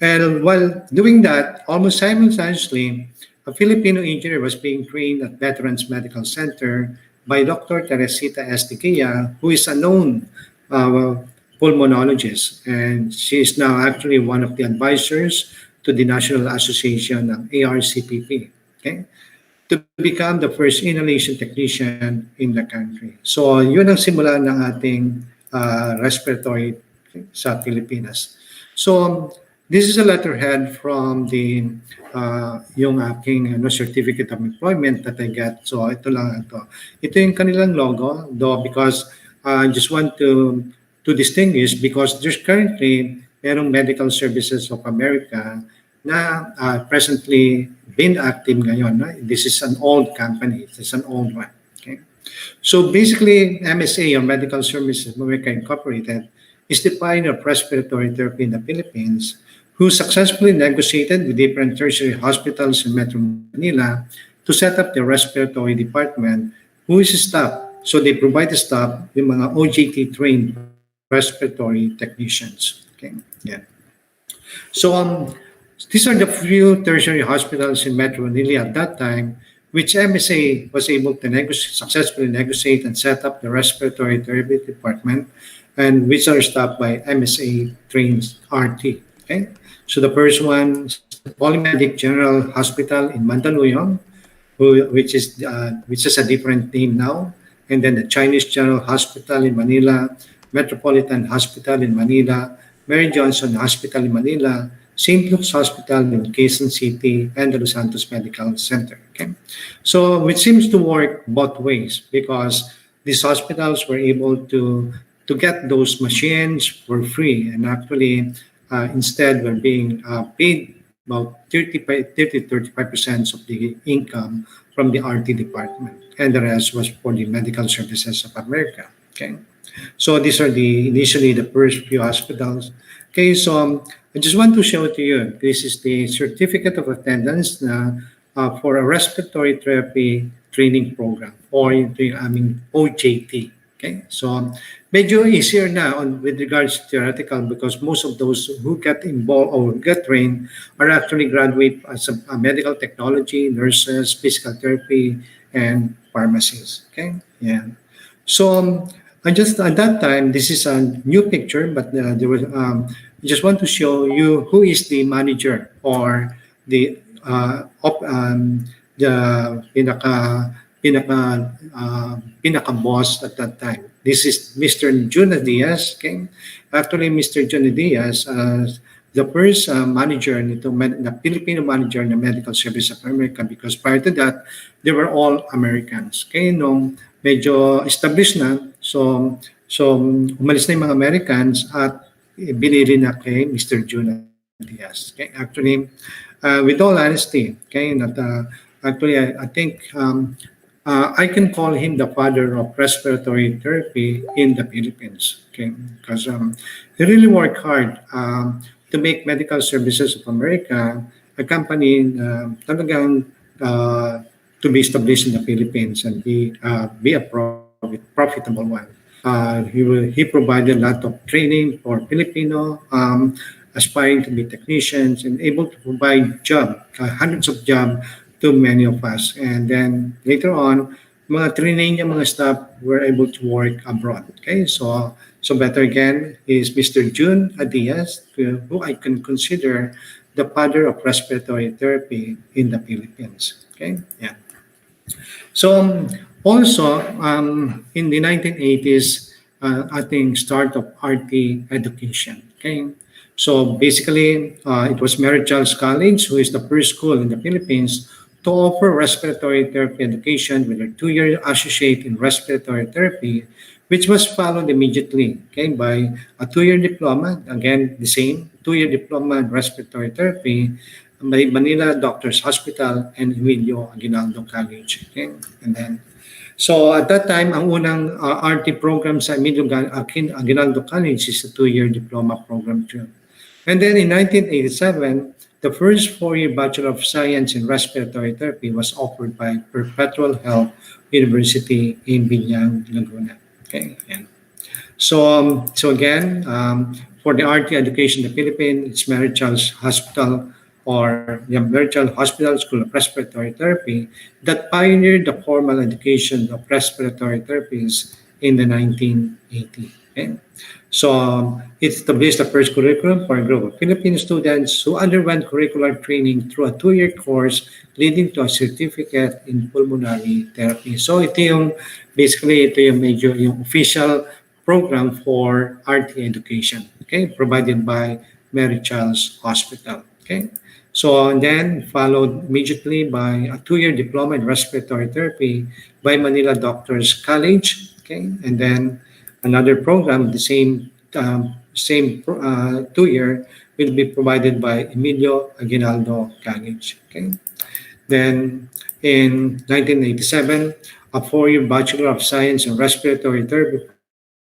Speaker 2: And while doing that, almost simultaneously, a Filipino engineer was being trained at Veterans Medical Center by Dr. Teresita Estiquia, who is a known uh, pulmonologist. And she is now actually one of the advisors to the National Association of ARCPP. Okay? To become the first inhalation technician in the country. So yun ang simula ng ating respiratory sa Pilipinas. So this is a letterhead from the yung aking certificate of employment that I got. So ito lang ito. Ito yung kanilang logo, though, because I just want to distinguish because there's currently merong Medical Services of America na presently been active ngayon. No? This is an old company. It's an old one. Okay? So basically, MSA or Medical Services of America Incorporated is the pioneer of respiratory therapy in the Philippines who successfully negotiated with different tertiary hospitals in Metro Manila to set up the respiratory department who is staff. So they provide the staff yung mga OJT trained respiratory technicians. Okay. Yeah. So these are the few tertiary hospitals in Metro Manila at that time, which MSA was able to successfully negotiate and set up the respiratory therapy department, and which are staffed by MSA trained RT. Okay, so the first one is the Polymedic General Hospital in Mandaluyong, which is a different name now, and then the Chinese General Hospital in Manila, Metropolitan Hospital in Manila, Mary Johnson Hospital in Manila, St. Luke's Hospital in Quezon City, and the Los Santos Medical Center. Okay, so which seems to work both ways because these hospitals were able to get those machines for free, and actually instead were being paid about 35% of the income from the RT department, and the rest was for the Medical Services of America. Okay. So these are the initially the first few hospitals. Okay, so I just want to show to you. This is the certificate of attendance for a respiratory therapy training program, or I mean OJT. Okay, so medyo easier na on with regards to theoretical, because most of those who get involved or get trained are actually graduate as a medical technology, nurses, physical therapy, and pharmacists. Okay, yeah. So I just at that time, this is a new picture, but there was. I just want to show you who is the manager or the the pinaka boss at that time. This is Mr. Jun Diaz. Okay, actually, Mr. Jun Diaz, the first manager nito, the Filipino manager ng Medical Service of America, because prior to that, they were all Americans. Okay, nung medyo established na, so umalis na yung mga Americans at binili na kay Mr. Jun Diaz. Okay, actually, with all honesty, okay, actually, I think I can call him the father of respiratory therapy in the Philippines. Okay, because he really worked hard to make Medical Services of America a company talagang to be established in the Philippines and be a profitable one. He provided a lot of training for Filipino aspiring to be technicians and able to provide hundreds of jobs to many of us. And then later on, mga training niya mga staff were able to work abroad. Okay, so better again is Mr. June Diaz, who I can consider the father of respiratory therapy in the Philippines. Okay, yeah. So also in the 1980s, I think start of RT education. Okay, so basically it was Mary Charles College, who is the first school in the Philippines to offer respiratory therapy education with a 2-year associate in respiratory therapy, which was followed immediately, okay, by a 2-year diploma. Again, the same 2-year diploma in respiratory therapy by Manila Doctors Hospital and Emilio Aguinaldo College. Okay, and then so at that time, ang unang RT program sa Emilio Aguinaldo College is a 2-year diploma program too. And then in 1987, the first 4-year Bachelor of Science in Respiratory Therapy was offered by Perpetual Health University in Binyang, Laguna. Okay, and so again, for the RT education in the Philippines, it's Mary Charles Hospital or the Mary Charles Hospital School of Respiratory Therapy that pioneered the formal education of respiratory therapies in the 1980s. Okay? So it established the first curriculum for a group of Filipino students who underwent curricular training through a 2-year course leading to a certificate in pulmonary therapy. So ito yung major, yung official program for RT education, okay, provided by Mary Charles Hospital. Okay, so and then followed immediately by a 2-year diploma in respiratory therapy by Manila Doctors College. Okay, and then another program, the same 2-year, will be provided by Emilio Aguinaldo College. Okay, then in 1987, a 4-year Bachelor of Science in Respiratory Therapy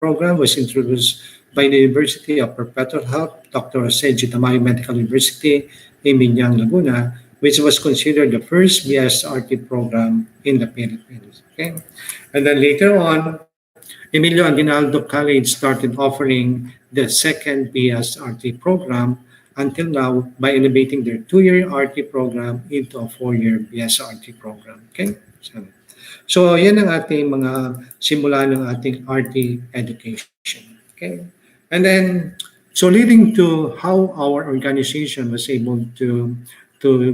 Speaker 2: program was introduced by the University of Perpetual Health, Dr. Jose G. Tamayo Medical University in Binyang, Laguna, which was considered the first BSRT program in the Philippines. Okay, and then later on, Emilio Aguinaldo College started offering the second BSRT program until now by elevating their 2-year RT program into a 4-year BSRT program. Okay, so yan ang ating mga simula ng ating RT education. Okay, and then so leading to how our organization was able to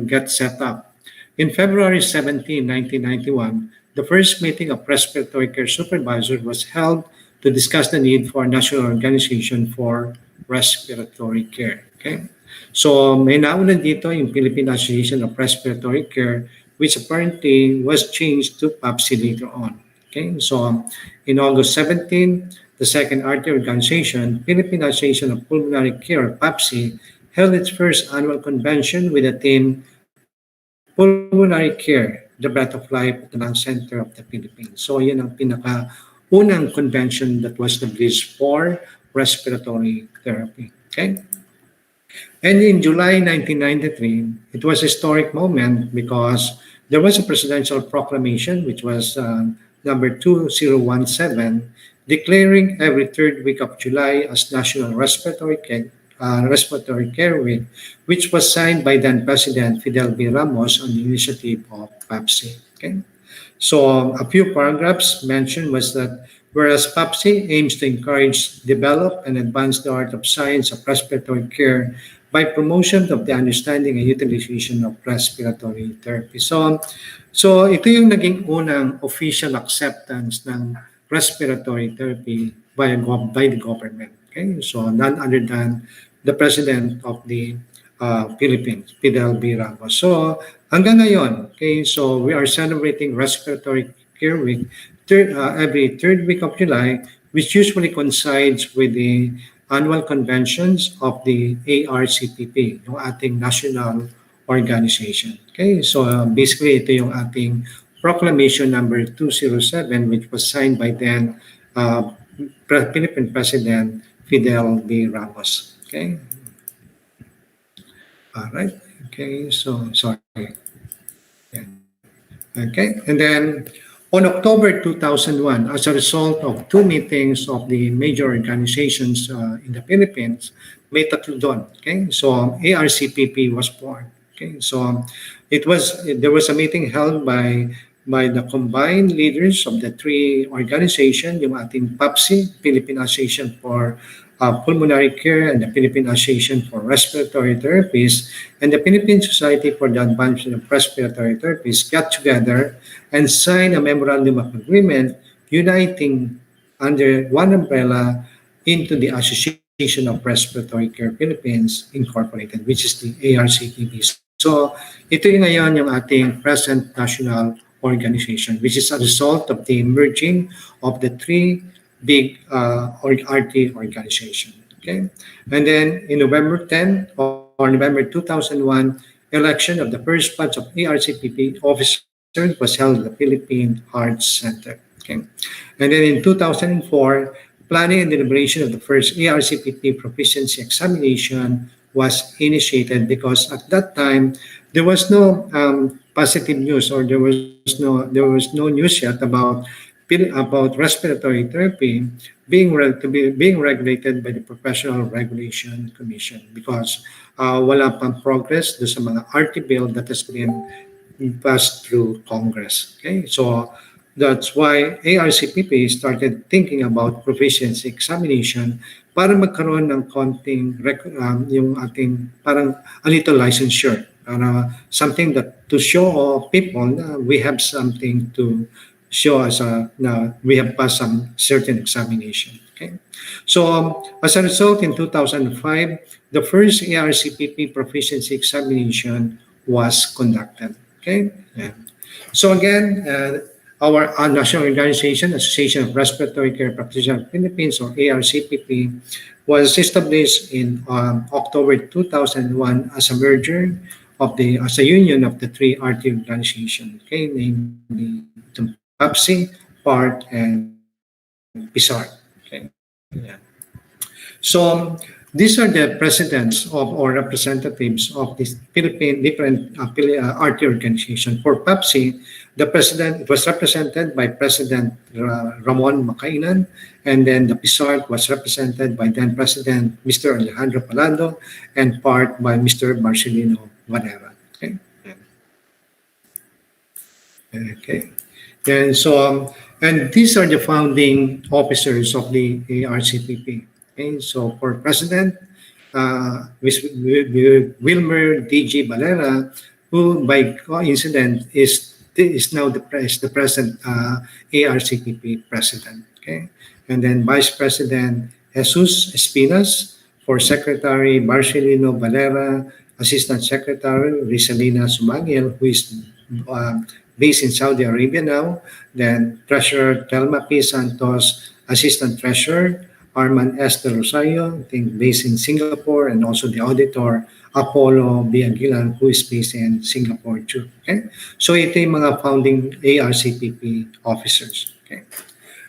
Speaker 2: get set up. In February 17, 1991, the first meeting of respiratory care supervisors was held to discuss the need for a national organization for respiratory care. Okay? So may nauna dito yung Philippine Association of Respiratory Care, which apparently was changed to paPSi later on. Okay? So in August 17, the second RT organization, Philippine Association of Pulmonary Care, paPSi, held its first annual convention with the theme Pulmonary Care, the Breath of Life at the Lung Center of the Philippines. So yan ang pinaka unang convention that was established for respiratory therapy. Okay? And in July 1993, it was a historic moment because there was a presidential proclamation, which was number 2017, declaring every third week of July as National Respiratory Care Week, which was signed by then President Fidel B. Ramos on the initiative of PAPSI. Okay? So a few paragraphs mentioned was that whereas PAPSI aims to encourage, develop, and advance the art of science of respiratory care by promotion of the understanding and utilization of respiratory therapy. So ito yung naging unang official acceptance ng respiratory therapy by the government. Okay, so none other than the President of the Philippines, Fidel B. Ramos. So hanggang ngayon, okay, so we are celebrating Respiratory Care Week every third week of July, which usually coincides with the annual conventions of the ARCPP, yung ating national organization. Okay, so basically ito yung ating proclamation number 207, which was signed by then Philippine President Fidel B. Ramos. Okay, all right. Okay, so sorry. Yeah. Okay, and then on October 2001, as a result of two meetings of the major organizations in the Philippines, may tatlo doon. Okay, so ARCPP was born. Okay, so there was a meeting held by the combined leaders of the three organizations, yung ating PAPSI, Philippine Association for Pulmonary Care, and the Philippine Association for Respiratory Therapies, and the Philippine Society for the Advancement of Respiratory Therapies got together and signed a memorandum of agreement uniting under one umbrella into the Association of Respiratory Care Philippines Incorporated, which is the ARCTV. So ito yung ngayon yung ating present national organization, which is a result of the merging of the three big RT organization. Okay, and then in November 10 or November 2001, election of the first batch of ARCPP officers was held at the Philippine Arts Center. Okay, and then in 2004, planning and deliberation of the first ARCPP proficiency examination was initiated because at that time there was no positive news, or there was no news yet about respiratory therapy being regulated by the Professional Regulation Commission because wala pang progress do sa mga RT bill that has been passed through Congress. Okay, so that's why ARCPP started thinking about proficiency examination para magkaroon ng konting yung ating parang a little licensure, para something that to show people na we have something to show us na we have passed some certain examination. Okay, so as a result, in 2005, the first ARCPP proficiency examination was conducted. Okay, yeah. So again, our national organization, Association of Respiratory Care Practitioners of the Philippines, or ARCPP, was established in October 2001 as a merger as a union of the three RT organizations, okay, namely PAPSI, PART, and PISAR. Okay, yeah. So these are the presidents or representatives of these Philippine different RT organization. For PAPSI, the president was represented by President Ramon Makainan, and then the PISAR was represented by then President Mr. Alejandro Palado, and PART by Mr. Marcelino Valera. Okay. Okay. And so, and these are the founding officers of the ARCPP. Okay, so for President, Wilmer D.G. Valera, who by coincidence is now the present ARCPP president. Okay, and then Vice President Jesus Espinas, for Secretary Marcelino Valera, Assistant Secretary Rizalina Sumangil, who is based in Saudi Arabia now. Then Treasurer Telma P. Santos, Assistant Treasurer Arman S. De Rosario, I think based in Singapore, and also the Auditor Apollo B. Aguilan, who is based in Singapore too. Okay? So ito yung mga founding ARCPP officers. Okay?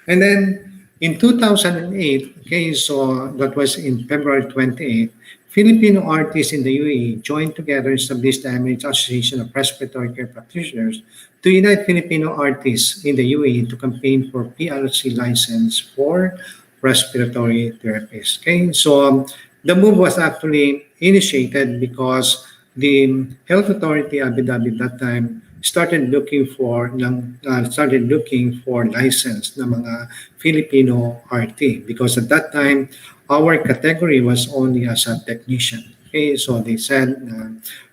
Speaker 2: And then in 2008, okay, so that was in February 28th, Filipino artists in the UAE joined together and established the Emirates Association of Respiratory Care Practitioners to unite Filipino artists in the UAE to campaign for PRC license for respiratory therapists. Okay, so the move was actually initiated because the health authority Abu Dhabi at that time started looking for license ng mga Filipino RT because at that time our category was only as a technician. Okay, so they said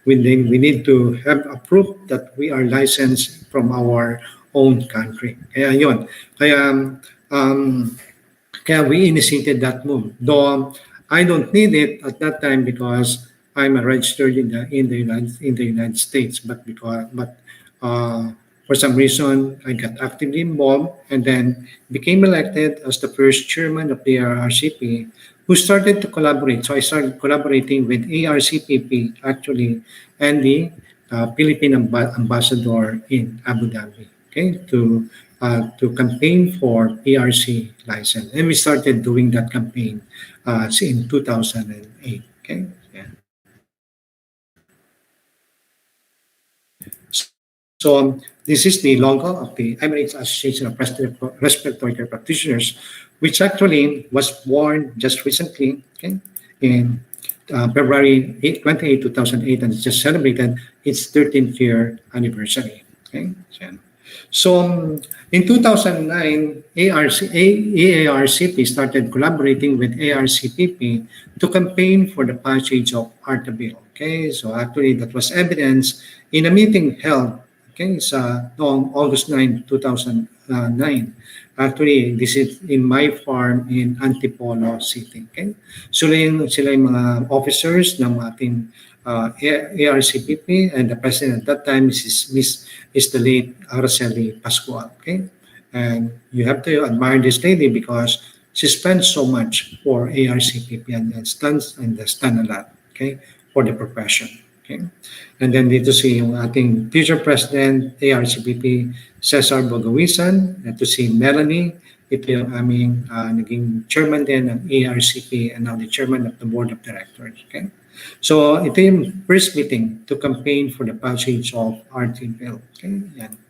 Speaker 2: we need to have a proof that we are licensed from our own country. Kaya yun. Um, Kaya we initiated that move. Though I don't need it at that time because I'm a registered in the United States, but for some reason I got actively involved and then became elected as the first chairman of the ARCP, who started to collaborate. So I started collaborating with ARCPP actually and the Philippine ambassador in Abu Dhabi. Okay, to campaign for PRC license. And we started doing that campaign in 2008. Okay. Yeah. So this is the logo of the Emirates Association of Respiratory Care Practitioners, which actually was born just recently, okay, in February 28, 2008, and it just celebrated its 13th year anniversary. Okay. So in 2009, AARCP started collaborating with ARCPP to campaign for the passage of ARTA bill. Okay, so actually that was evidenced in a meeting held noong August 9, 2009. Actually, this is in my farm in Antipolo City. Okay, sila yung mga officers ng ating ARCPP, and the president at that time is the late Araceli Pascual. Okay, and you have to admire this lady because she spends so much for ARCPP and stands a lot. Okay, for the profession. Okay, and then dito si yung ating future president ARCPP Cesar Bogawisan, at to si Melanie. Ito yung aming naging chairman din ng ARCP and now the chairman of the board of directors. Okay. So ito yung first meeting to campaign for the passage of RT bill. Okay, yan.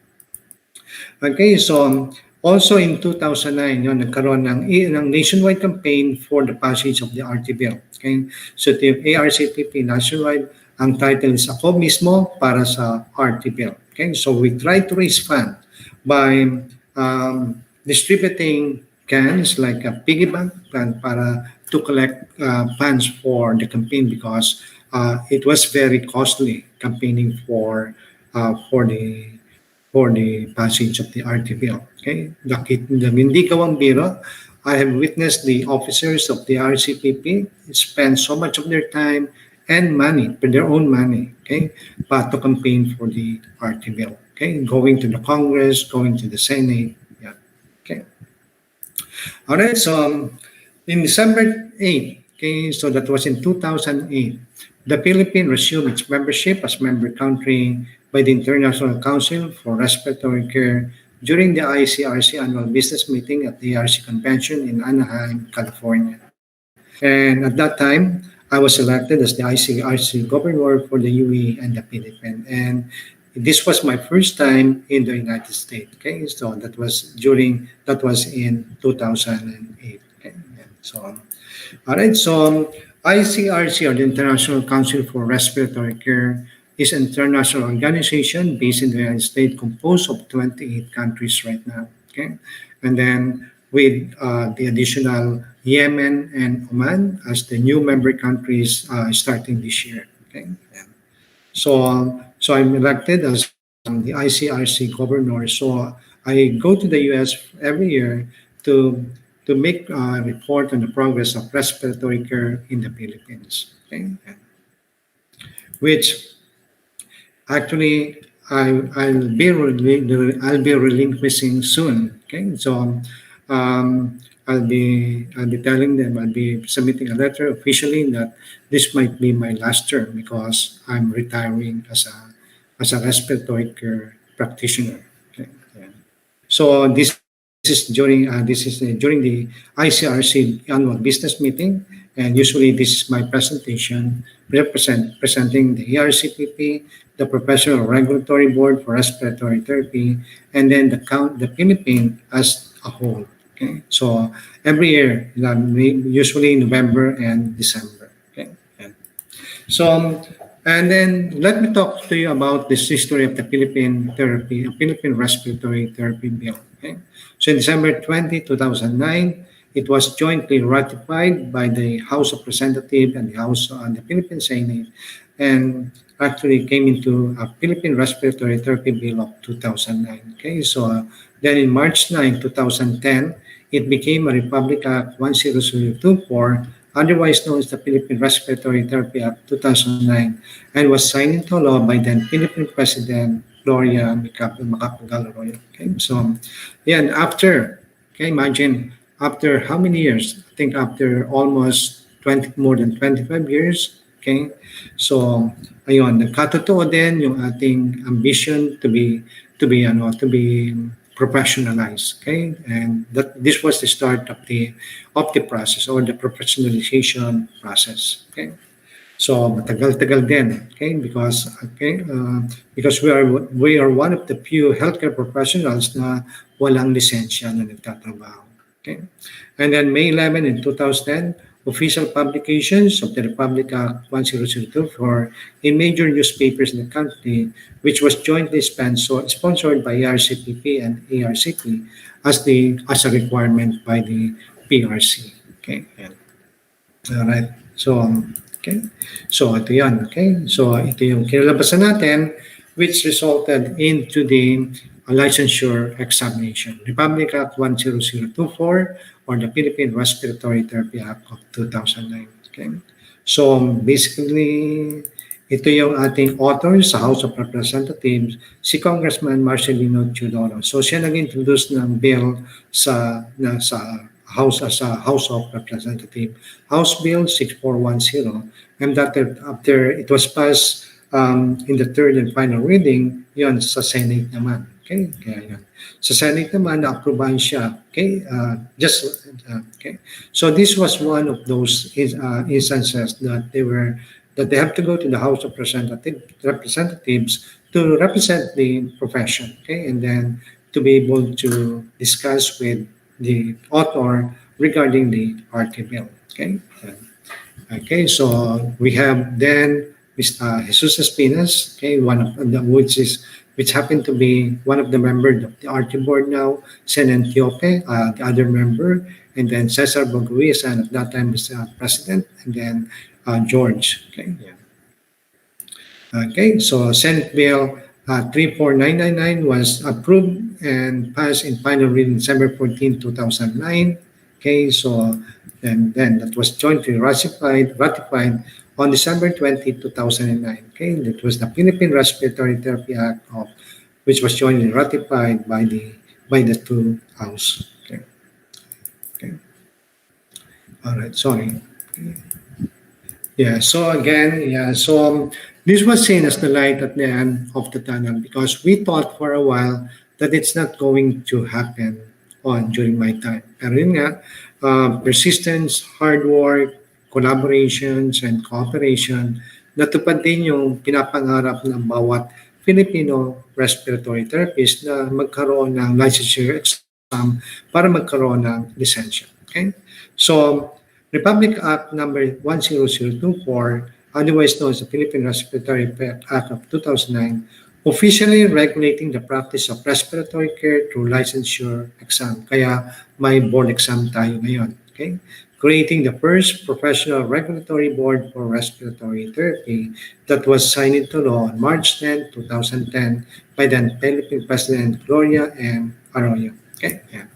Speaker 2: Okay, so also in 2009, yun, nagkaroon ng nationwide campaign for the passage of the RT bill. Okay, so ito yung ARCTP nationwide, ang title is Ako Mismo para sa RT bill. Okay, so we try to raise fund by distributing cans like a piggy bank para to collect funds for the campaign because it was very costly campaigning for the passage of the RT bill. Okay, hindi gawang biro. I have witnessed the officers of the RCPP spend so much of their time and money, their own money, okay, to campaign for the RT bill. Okay, going to the Congress, going to the Senate. Yeah. Okay. All right. So in December 8, okay, so that was in 2008, the Philippines resumed its membership as member country by the International Council for Respiratory Care during the ICRC annual business meeting at the ARC convention in Anaheim, California. And at that time, I was elected as the ICRC governor for the UE and the Philippines. And this was my first time in the United States. Okay, so that was in 2008. Okay, and so all right. So ICRC, or the International Council for Respiratory Care, is an international organization based in the United States, composed of 28 countries right now. Okay, and then with the additional Yemen and Oman as the new member countries starting this year. Okay, and so I'm elected as the ICRC governor. So I go to the U.S. every year to make a report on the progress of respiratory care in the Philippines. Okay, which actually I'll be relinquishing soon. Okay, so I'll be telling them, I'll be submitting a letter officially that this might be my last term because I'm retiring as a respiratory care practitioner. Okay. Yeah. So this is during the ICRC annual business meeting, and usually this is my presentation presenting the ERCPP, the Professional Regulatory Board for Respiratory Therapy, and then the Philippines as a whole. Okay, so every year, usually November and December. Okay, and then let me talk to you about this history of the Philippine Respiratory Therapy Bill. Okay? So in December 2009, it was jointly ratified by the House of Representatives and the Philippine Senate, and actually came into a Philippine Respiratory Therapy Bill of 2009. Okay, so then in March 9, 2010, it became a Republic Act 10024, otherwise known as the Philippine Respiratory Therapy Act 2009, and was signed into law by then Philippine President Gloria Macapagal Arroyo. Okay, so yeah, after, okay, imagine after how many years? I think after almost more than 25 years. Okay, so ayun, nagkatotoo din yung ating ambition to be professionalized. Okay, and that this was the start of the process, or the professionalization process. Okay, so matagal-tagal din. Because we are one of the few healthcare professionals na walang lisensya na nagtatrabaho. Okay, and then May 11 in 2010, official publications of the Republic Act 10024 in major newspapers in the country, which was jointly sponsored by ERCPP and ARCP as a requirement by the PRC. Okay. All right. So, okay. So, ito yan. Okay. So, ito yung kinalabasan natin, which resulted into the licensure examination. Republic Act 10024, or the Philippine Respiratory Therapy Act of 2009. Okay. So, basically, ito yung ating author sa House of Representatives, si Congressman Marcelino Teodoro. So, siya nag-introduce ng bill sa House of Representatives, House Bill 6410, and that after it was passed in the third and final reading, yon sa Senate naman. Okay, kaya yun. Sa Senate naman, na-approvean siya. Okay, okay. So this was one of those instances that they have to go to the House of Representatives to represent the profession. Okay, and then to be able to discuss with the author regarding the paRTi bill. Okay. Okay. So we have then Mr. Jesus Espinas. Okay, which happened to be one of the members of the paRTi board now. Sen Antiope, the other member, and then Cesar Boguisa, and at that time was president, and then George. Okay. Yeah. Okay. So Senate Bill 34999 was approved and passed in final reading December 14, 2009. Okay, so and then that was jointly ratified on December 20, 2009. Okay, that was the Philippine Respiratory Therapy Act, which was jointly ratified by the two houses. Okay. Okay. All right. Sorry. Okay. Yeah. So again, this was seen as the light at the end of the tunnel, because we thought for a while that it's not going to happen during my time. Pero yun nga, persistence, hard work, collaborations, and cooperation, natupad din yung pinapangarap ng bawat Filipino respiratory therapist na magkaroon ng licensure exam para magkaroon ng lisensya. Okay? So, Republic Act number 10024, otherwise known as the Philippine Respiratory Act of 2009, officially regulating the practice of respiratory care through licensure exam. Kaya may board exam tayo ngayon. Okay? Creating the first professional regulatory board for respiratory therapy that was signed into law on March 10, 2010 by then Philippine President Gloria M. Arroyo. Okay? Yeah.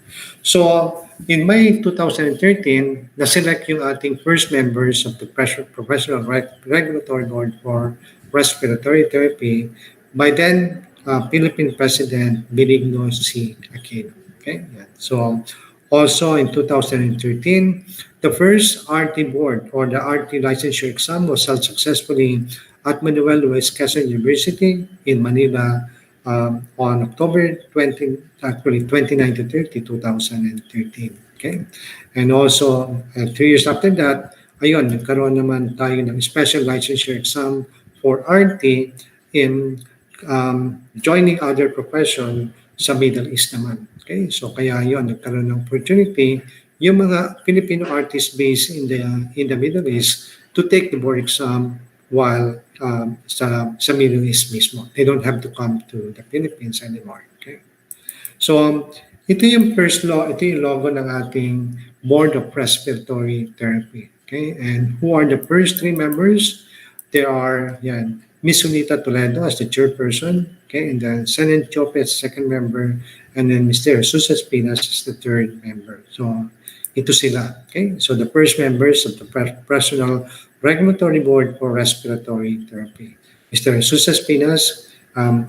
Speaker 2: So, in May 2013, na-select yung ating first members of the Professional Regulatory Board for Respiratory Therapy by then Philippine President Benigno C. Aquino. Okay? Yeah. So, also in 2013, the first paRTi board, or the paRTi licensure exam, was held successfully at Manuel Luis Quezon University in Manila, on October 20, actually 29 to 30, 2013. Okay? And also, 3 years after that, ayun, nagkaroon naman tayo ng special licensure exam for RT in joining other profession sa Middle East naman. Okay? So kaya yun, nagkaroon ng opportunity yung mga Filipino artists based in the Middle East to take the board exam while sa Middle East mismo. They don't have to come to the Philippines anymore. Okay? So, ito yung first law, ito yung logo ng ating Board of Respiratory Therapy. Okay? And who are the first three members? There are, yan, Miss Unita Toledo as the chairperson, okay, and then Senan Chope as second member, and then Mr. Jesus Espinas as the third member. So, ito sila. Okay? So, the first members of the Professional Regulatory Board for Respiratory Therapy. Mr. Jesus Espinas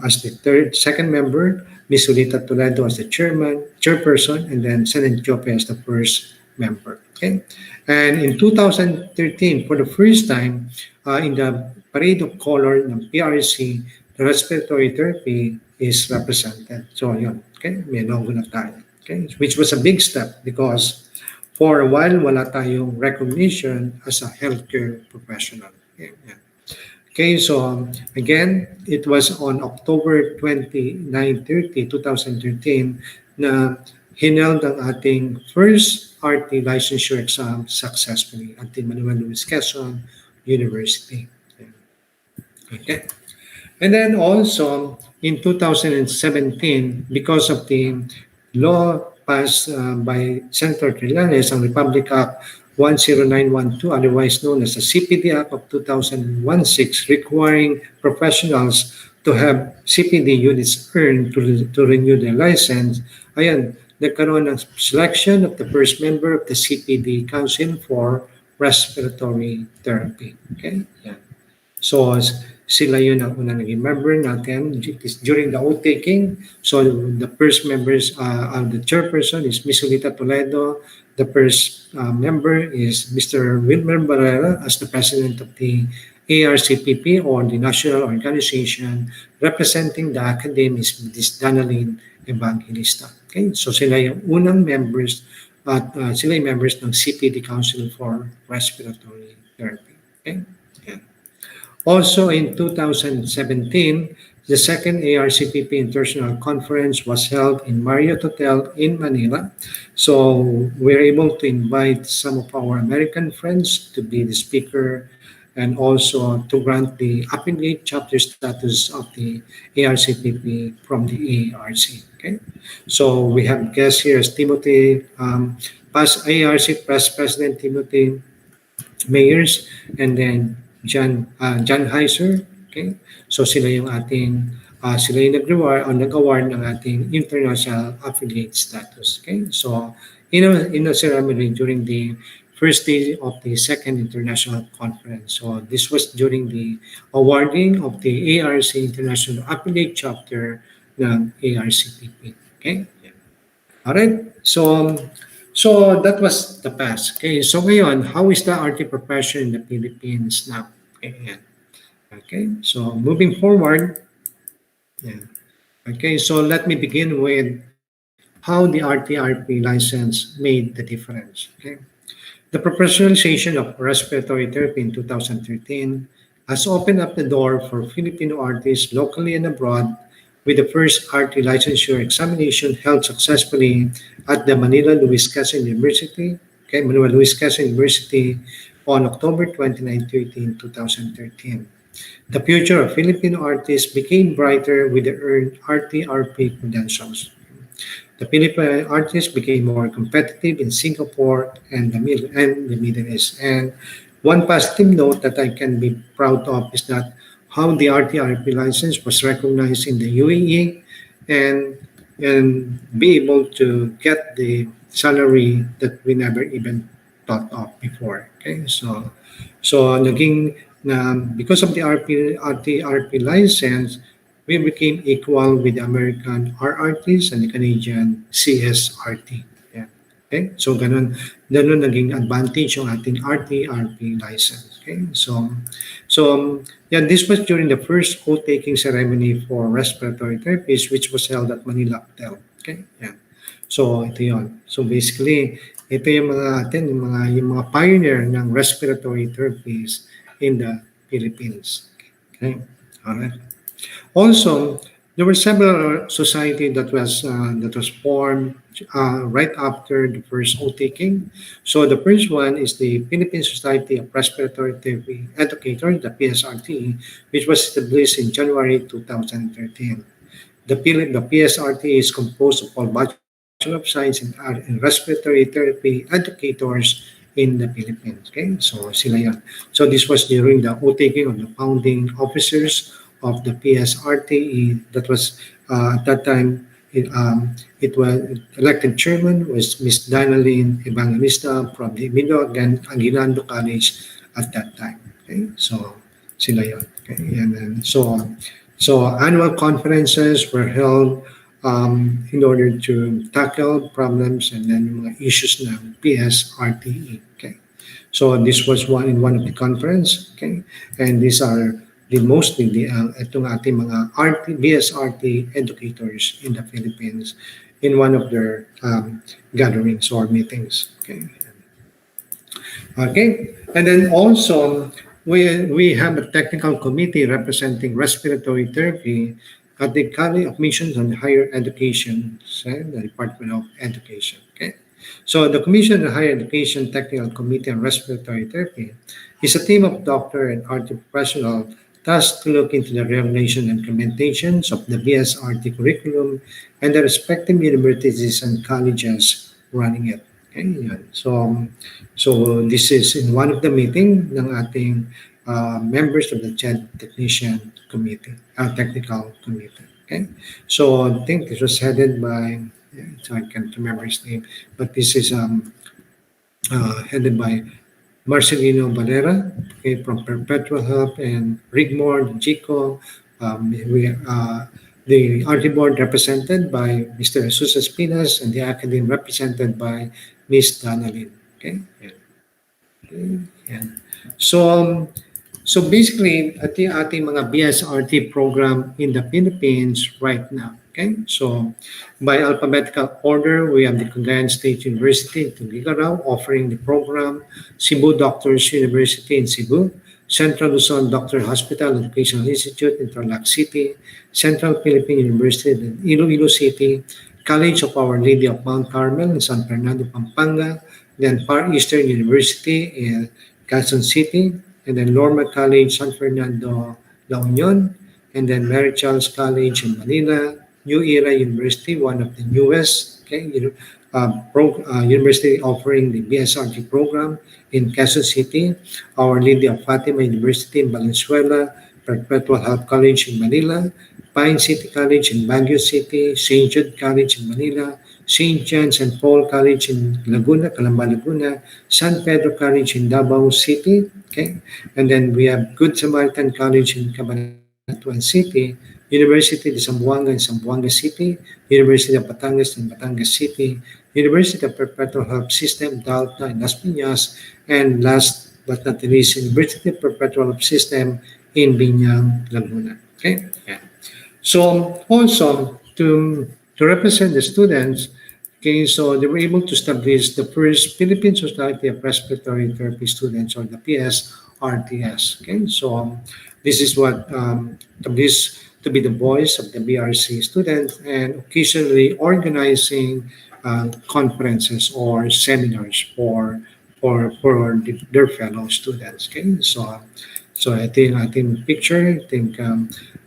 Speaker 2: as the second member, Ms. Ulita Toledo as the chairperson, and then Senan Chope as the first member. Okay? And in 2013, for the first time, in the Parade of Color ng PRC, the respiratory therapy is represented. So, yun. Okay? May logo na tayo. Okay? Which was a big step because for a while, wala tayong recognition as a healthcare professional. Okay? Yeah. Okay, so again, it was on October 29, 30, 2013 na hineld ang ating first RT licensure exam successfully at the Manuel Luis Quezon University. Okay. And then also in 2017, because of the law passed by Senator Trillanes, ang Republic Act 10912, otherwise known as the CPD Act of 2016, requiring professionals to have CPD units earned to renew their license, ayan, nagkaroon ng selection of the first member of the CPD Council for Respiratory Therapy. Okay? Yeah. So, sila yun ang unang naging member natin during the oath taking. So, the first members, the chairperson is Ms. Ulita Toledo. The first member is Mr. Wilmer Barrera as the president of the ARCPP, or the National Organization representing the academies, Ms. Danalyn Evangelista. Okay? So, sila yung unang members at sila yung members ng CPD Council for Respiratory Therapy. Okay? Yeah. Also in 2017, the second ARCPP International Conference was held in Marriott Hotel in Manila. So we're able to invite some of our American friends to be the speaker and also to grant the affiliate chapter status of the ARCPP from the AARC. Okay? So we have guests here as Timothy, past ARC President Timothy Mayers, and then John Heiser. Okay? So sila yung ating sila yung nag-award ng ating international affiliate status. Okay? So in a ceremony during the first day of the second international conference. So this was during the awarding of the ARC International Affiliate Chapter ng ARCPP. Okay? Alright, so that was the past. Okay, so ngayon, how is the RT profession in the Philippines now? Okay, so moving forward, yeah. Okay, so let me begin with how the RT-RP license made the difference. Okay, the professionalization of respiratory therapy in 2013 has opened up the door for Filipino artists locally and abroad, with the first RT licensure examination held successfully at the Manila Luis Quezon University, okay, Manuel Luis Quezon University on October 29, 13, 2013. The future of Filipino artists became brighter with the earned RT-RP credentials. The Philippine artists became more competitive in Singapore and the Middle East. And one positive note that I can be proud of is that how the RT-RP license was recognized in the UAE and be able to get the salary that we never even thought of before. Okay, so naging na because of the RT-RP license, we became equal with the American RRTs and the Canadian CSRT. Yeah. Okay? So ganun naging advantage yung ating RT-RP license. Okay? Yeah, this was during the first oath-taking ceremony for respiratory therapies which was held at Manila Hotel. Okay? Yeah. So ito yon. So basically, ito yung mga atin, yung mga pioneer ng respiratory therapies in the Philippines. Okay? Alright. Also, there were several society that was formed right after the first oath taking. So the first one is the Philippine Society of Respiratory Therapy Educators, the PSRT, which was established in January 2013. The PSRT is composed of all Bachelor of Science in Respiratory Therapy educators in the Philippines. Okay, so sila yan. So this was during the oath-taking of the founding officers of the PSRT. That was at that time. It was elected chairman was Miss Danalyn Evangelista from the Emilio Aguinaldo College at that time. Okay, so sila yon. Okay, and then so on. So annual conferences were held in order to tackle problems and then yung mga issues ng PSRTE. Okay. So this was one of the conference. Okay. And these are mostly itong ating mga BSRT educators in the Philippines in one of their gatherings or meetings. Okay. Okay, and then also we have a technical committee representing respiratory therapy at the College of Missions and Higher Education, the Department of Education. Okay, so the Commission on Higher Education Technical Committee on Respiratory Therapy is a team of doctor and RT professional tasked to look into the regulation and implementations of the BSRT curriculum and the respective universities and colleges running it. Okay, yan. So this is in one of the meeting ng ating members of the CHED Technician Committee, Technical Committee. Okay, so I think this was headed by, so I can't remember his name, but this is headed by Marcelino Valera, okay, from Perpetual Help, and Rigmore Jico. The RT board represented by Mr. Jesus Espinas and the academy represented by Miss Danalyn. Okay. Yan. Okay. Yan. So basically, ating mga BSRT program in the Philippines right now. Okay, so by alphabetical order, we have the Cagayan State University in Tuguegarao offering the program, Cebu Doctors University in Cebu, Central Luzon Doctor Hospital Educational Institute in Tarlac City, Central Philippine University in Iloilo City, College of Our Lady of Mount Carmel in San Fernando, Pampanga, then Far Eastern University in Quezon City, and then Norma College, San Fernando, La Union, and then Mary Charles College in Manila, New Era University, one of the newest university offering the BSRT program in Quezon City, Our Lady of Fatima University in Valenzuela, Perpetual Health College in Manila, Pine City College in Baguio City, St. Jude College in Manila, St. John's and Paul College in Laguna, Calamba, Laguna, San Pedro College in Davao City, okay, and then we have Good Samaritan College in Cabanatuan City, University de Zamboanga in Zamboanga City, University of Batangas in Batangas City, University of Perpetual Health System, Dalta in Las Piñas, and last but not least, University of Perpetual Health System in Biñang, Laguna. Okay, yeah. So also to represent the students, okay, so they were able to establish the first Philippine Society of Respiratory Therapy Students, or the PSRTS. Okay, so this is what established to be the voice of the BRC students and occasionally organizing conferences or seminars for their fellow students. Okay, so I think picture I think.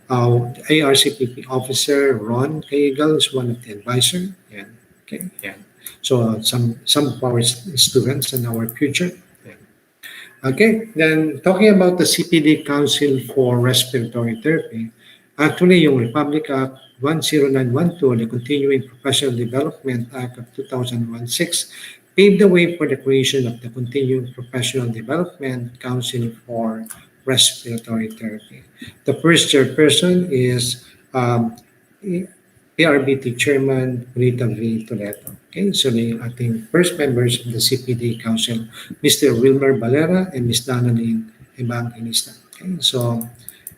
Speaker 2: ARCPP officer Ron Kaigal is one of the advisor. Yeah. Okay. Yeah. So some of our students and our future. Yeah. Okay. Then talking about the CPD Council for Respiratory Therapy, actually yung Republic Act 10912, the Continuing Professional Development Act of 2016, paved the way for the creation of the Continuing Professional Development Council for Respiratory Therapy. The first chairperson is PRBT Chairman Rita V. Toledo. Okay, so the ating first members of the CPD Council, Mr. Wilmer Valera and Ms. Donalyn Evangelista. Okay, so,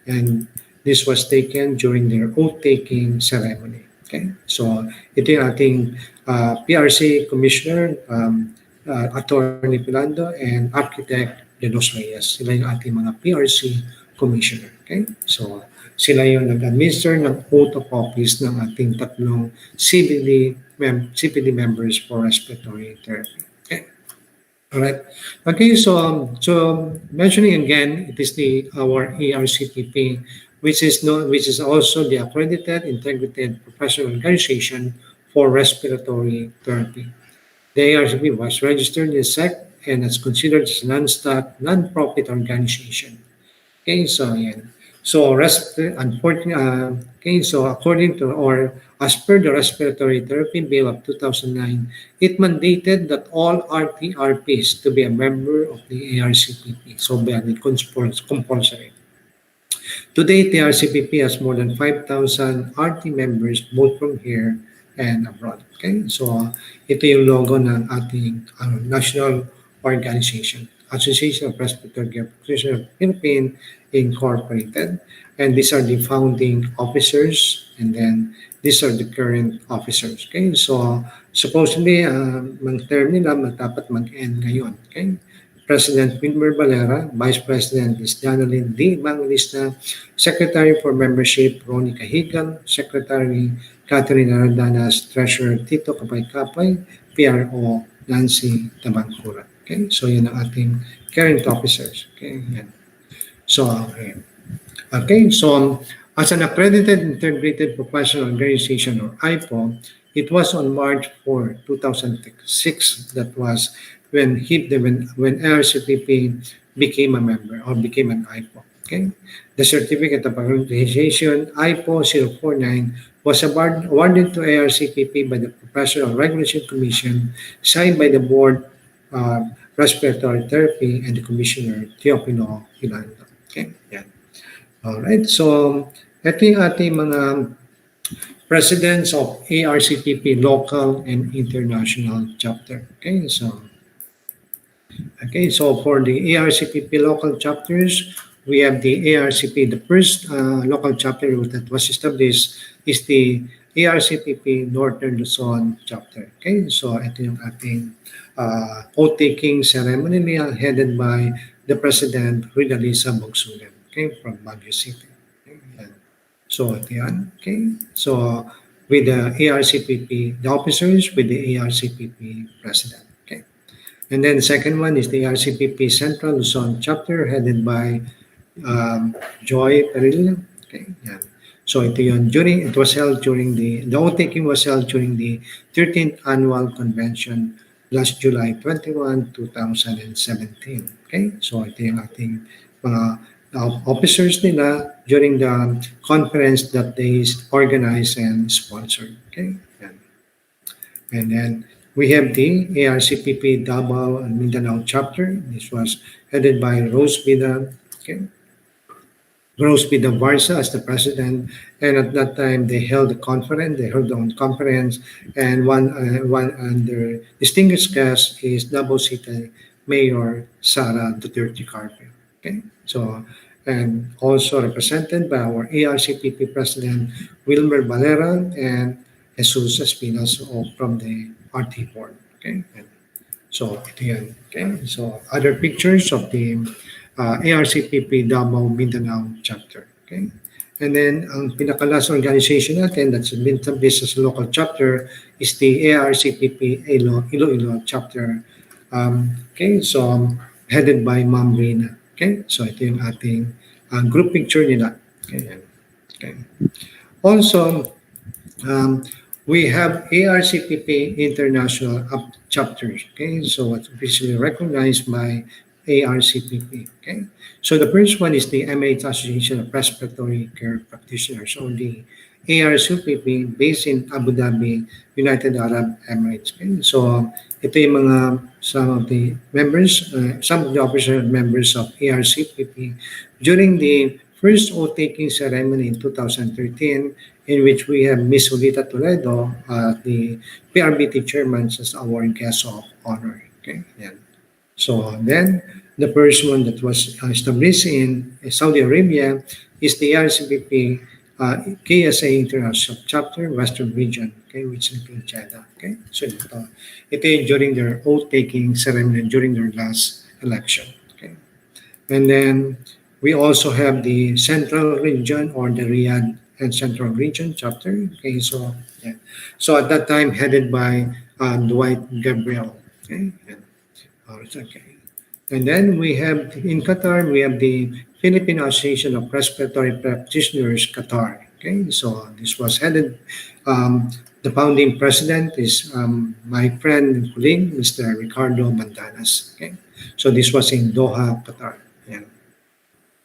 Speaker 2: and this was taken during their oath-taking ceremony. Okay, so ito yung ating PRC Commissioner, Attorney Pilando, and Architect Lenos Reyes. Sila yung ating mga PRC Commissioner. Okay, so sila yung nag-administer ng oath of office ng ating tatlong CPD members for respiratory therapy. Okay. All right. Okay, so mentioning again, it is our ARCPP, which is also the accredited integrated professional organization for respiratory therapy. The ARCP was registered in SEC and is considered as a non-profit organization. Okay, so yan. So unfortunately, okay, so according to or as per the Respiratory Therapy Bill of 2009, it mandated that all RTRPs to be a member of the ARCPP. So very compulsory. To date, the RCPP has more than 5,000 RT members both from here and abroad. Okay, so ito yung logo ng ating national organization, Association of Respiratory Care Practitioners of Philippines Incorporated. And these are the founding officers, and then these are the current officers. Okay, so supposedly, ang term nila dapat mag-end ngayon. Okay, President Wilmer Valera, Vice President is Janalyn D. Evangelista, Secretary for Membership Ronnie Cahigal, Secretary Catherine Ardanas, Treasurer Tito Kapay-Kapay, PRO Nancy Tabangkura. Okay, so yun ang ating current officers. Okay, yan. So, so as an accredited integrated professional organization or IPO, it was on March 4, 2006 that was when RCPP became a member or became an IPO. Okay, the certificate of accreditation IPO 049 was awarded to ARCPP by the Professional Regulation Commission, signed by the Board of Respiratory Therapy and the Commissioner Teofilo Hilando. Okay, yan. Alright, so ito yung ating mga presidents of ARCPP local and international chapter. Okay, so for the ARCPP local chapters, we have the ARCP. The first local chapter that was established is the ARCPP Northern Luzon chapter. Okay, so ito yung ating oath-taking ceremony niya headed by the President Ridalisa Bogsugan, okay, from Baguio City. Okay, yan. So ito yan. Okay, so with the ARCPP, the officers with the ARCPP President. Okay, and then the second one is the ARCPP Central Luzon chapter headed by Joy Perillo. Okay, yan. So ito yun. It was held during the oath-taking was held during the 13th Annual Convention last July 21, 2017. Okay, so ito yung ating mga officers nila during the conference that they organized and sponsored. Okay, yan. And then we have the ARCPP Davao and Mindanao chapter. This was headed by Rose Bida. Okay, Rose Bida Varsa as the president, and at that time they held a conference. They held their own conference, and one and their distinguished guest is Davao City Mayor Sara Duterte Carpio. Okay, so and also represented by our ARCPP President Wilmer Valera and Jesus Espinas from the RT board. Okay, and so ito yan. Okay, so other pictures of the ARCPP Davao Mindanao chapter. Okay, and then ang pinakalas organization natin that's been established as a local chapter is the ARCPP Iloilo chapter. Okay, so headed by Ma'am Rina. Okay, so ito yung ating group picture nila. Okay, okay. Also, we have ARCPP International chapters. Okay, so it's officially recognized by ARCPP. Okay, so the first one is the MH Association of Respiratory Care Practitioners, or the ARCPP, based in Abu Dhabi, United Arab Emirates. Okay, so ito yung mga some of the officer members of ARCPP during the first oath-taking ceremony in 2013, in which we have Miss Julita Toledo, the PRBT chairman, as our guest of honor. Okay, yeah. So then the first one that was established in Saudi Arabia is the RCPP KSA International Chapter Western Region, okay, which includes Jeddah. Okay, so ito yung during their oath-taking ceremony during their last election. Okay, and then we also have the Central Region or the Riyadh and Central Region Chapter. Okay, so yeah, so at that time headed by Dwight Gabriel. Okay, okay. And then we have in Qatar, we have the Filipino Association of Respiratory Practitioners, Qatar. Okay, so this was headed. The founding president is my friend and colleague, Mr. Ricardo Bandanas. Okay, so this was in Doha, Qatar. Yeah.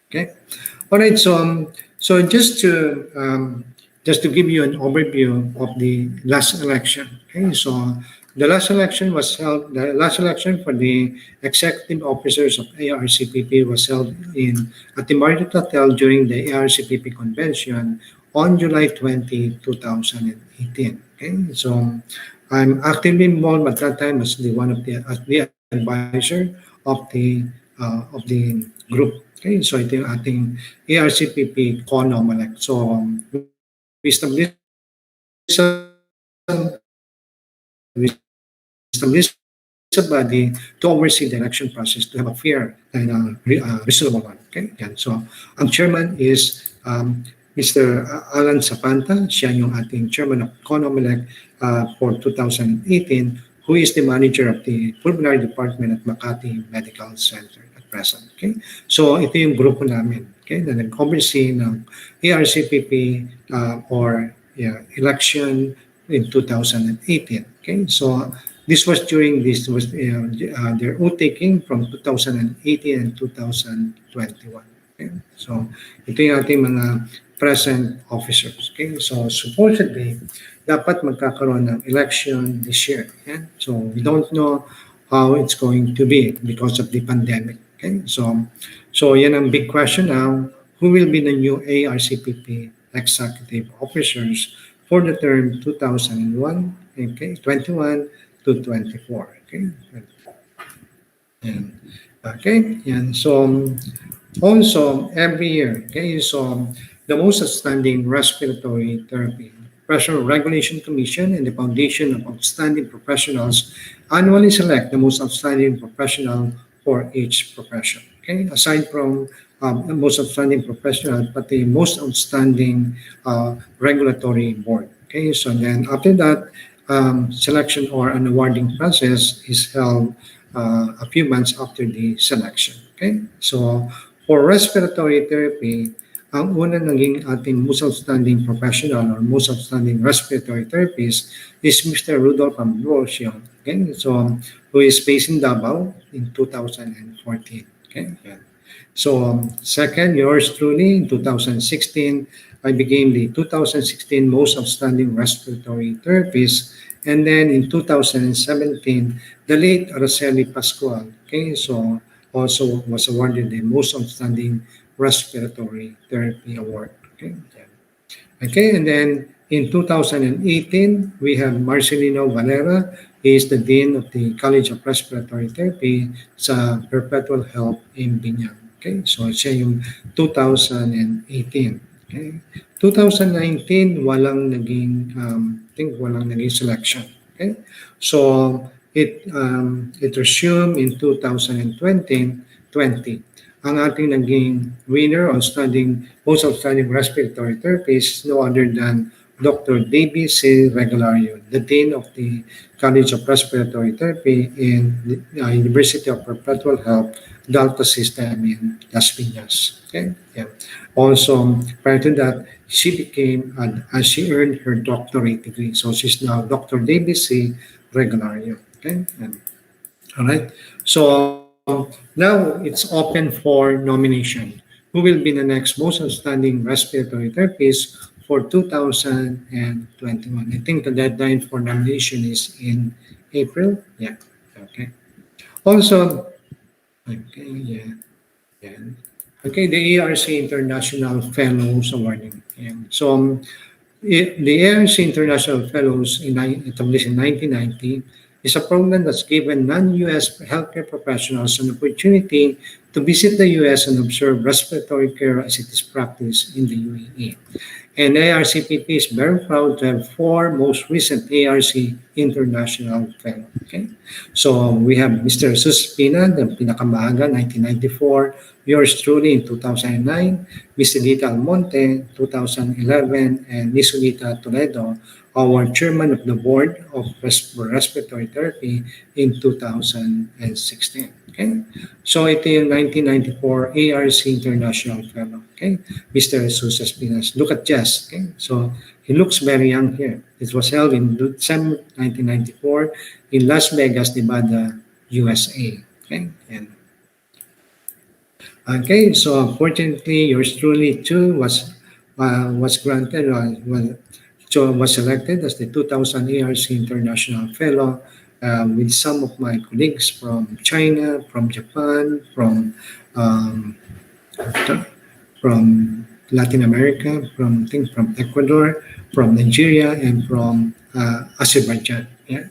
Speaker 2: Okay. All right. So just to give you an overview of the last election. Okay. So the last election was held. The last election for the executive officers of ARCPP was held in at the Marriott Hotel during the ARCPP convention on July 20, 2018. Okay. So I'm actively involved at that time as the one of the advisor of the group. Okay, so ito yung ating ARCPP CONOMELEC. So we established we established a body to oversee the election process to have a fair and reasonable one. Okay, yan. So ang chairman is Mr. Alan Zapanta. Siya yung ating chairman of CONOMELEC for 2018, who is the manager of the pulmonary department at Makati Medical Center at present. Okay? So ito yung grupo namin, okay, na nag-oversee ng ARCPP or election in 2018. Okay? So this was during their oath taking from 2018 and 2021. Okay? So ito yung ating mga present officers. Okay? So supposedly, dapat magkakaroon ng election this year. Yeah? So we don't know how it's going to be because of the pandemic. Okay? So yan ang big question now. Who will be the new ARCPP executive officers for the term 2001, okay, 21 to 24? Okay? Yan. Okay? Yan. So also every year, okay, so the most outstanding respiratory therapy Professional Regulation Commission and the Foundation of Outstanding Professionals annually select the most outstanding professional for each profession. Okay, aside from the most outstanding professional, but the most outstanding regulatory board. Okay, so then after that, selection or an awarding process is held a few months after the selection. Okay, so for respiratory therapy, ang una naging ating most outstanding professional or most outstanding respiratory therapist is Mr. Rudolph Ambrosio. Okay, so who is based in Davao in 2014. Okay, yeah. So second, yours truly in 2016, I became the 2016 most outstanding respiratory therapist. And then in 2017, the late Araceli Pascual, okay, so also was awarded the most outstanding respiratory therapy award. Okay, yeah. Okay, and then in 2018, we have Marcelino Valera. He is the Dean of the College of Respiratory Therapy sa Perpetual Health in Binyang. Okay, so siya yung 2018. Okay, 2019, I think walang naging selection. Okay, so it resumed in 2020. Ang ating naging winner outstanding most outstanding respiratory therapist is no other than Dr. Davy C. Regulario, the Dean of the College of Respiratory Therapy in the University of Perpetual Health Delta System in Las Piñas. Okay, yeah. Also, prior to that, she earned her doctorate degree. So she's now Dr. Davy C. Regulario. Okay, and, all right. So now it's open for nomination. Who will be the next most outstanding respiratory therapist for 2021? I think the deadline for nomination is in April. Yeah. Okay. Also, okay. Yeah. Yeah. Okay, the ARC International Fellows Awarding. And so the ARC International Fellows established in 1990 is a program that's given non-U.S. healthcare professionals an opportunity to visit the U.S. and observe respiratory care as it is practiced in the UAE. And ARCPP is very proud to have four most recent ARC International Fellow. Okay? So we have Mr. Suspina, the pinakamaaga, 1994, yours truly in 2009, Ms. Elita Almonte, 2011, and Ms. Unita Toledo, our chairman of the board of respiratory therapy in 2016. Okay? So ito yung 1994 ARC International Fellow. Okay? Mr. Jesus Espinas. Look at Jess. Okay? So he looks very young here. It was held in December 1994 in Las Vegas, Nevada, USA. Okay? And okay, so unfortunately, yours truly too was granted was selected as the 2000 ARC International Fellow with some of my colleagues from China, from Japan, um, from Latin America, from Ecuador, from Nigeria, and from Azerbaijan. Yeah.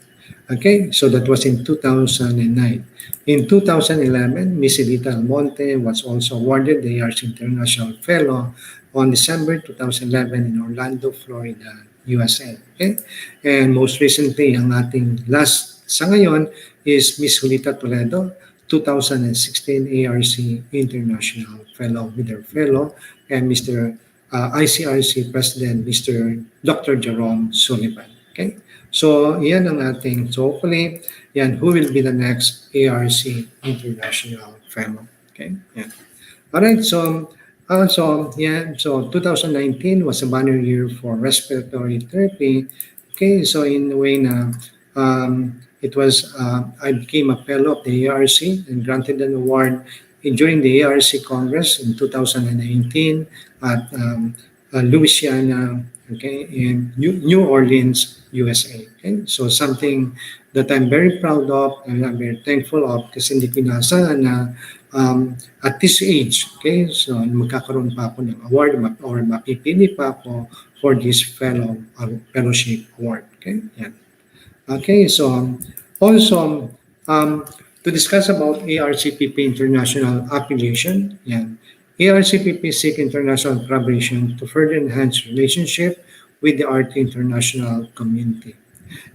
Speaker 2: Okay, so that was in 2009. In 2011, Miss Elita Almonte was also awarded the ARC International Fellow on December 2011 in Orlando, Florida, USA. Okay? And most recently, ang ating last sa ngayon is Miss Julita Toledo, 2016 ARC International Fellow with her fellow, and Mr. ICRC President, Mr. Dr. Jerome Sullivan. Okay? So, yan ang ating, so hopefully, yan, who will be the next ARC International Fellow. Okay? Yan. Alright, so 2019 was a banner year for respiratory therapy. Okay, so in a way na it was, I became a fellow of the ARC and granted an award during the ARC Congress in 2019 at Louisiana, okay, in New Orleans, USA. Okay, so something that I'm very proud of and I'm very thankful of kasi hindi ko inaasahan na at this age, okay, so magkakaroon pa ako ng award or mapipili pa ako for this fellowship award. Okay, yan. Okay, so also to discuss about ARCPP International Affiliation, yan. ARCPP seek international collaboration to further enhance relationship with the RT international community.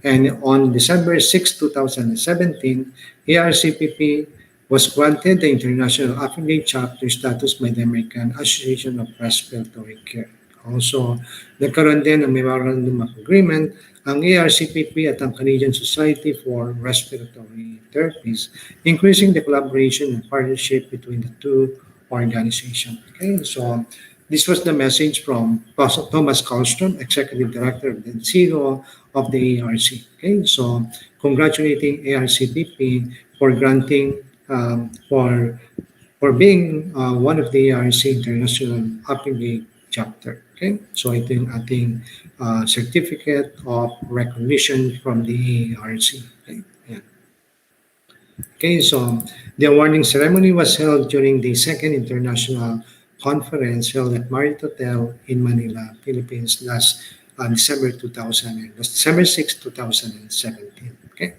Speaker 2: And on December 6, 2017, ARCPP was granted the International Affiliate Chapter status by the American Association of Respiratory Care. Also, nagkaroon din ng Memorandum of Agreement ang ARCPP at ang Canadian Society for Respiratory Therapies, increasing the collaboration and partnership between the two organizations. Okay, so this was the message from Thomas Karlstrom, Executive Director and CEO of the ARC. Okay, so congratulating ARCPP for granting for being one of the ARC International Affiliate Chapter. Okay, so ito yung ating certificate of recognition from the ARC. Okay, yeah. Okay, so the awarding ceremony was held during the second international conference held at Marriott Hotel in Manila, Philippines last December 6, 2017. Okay.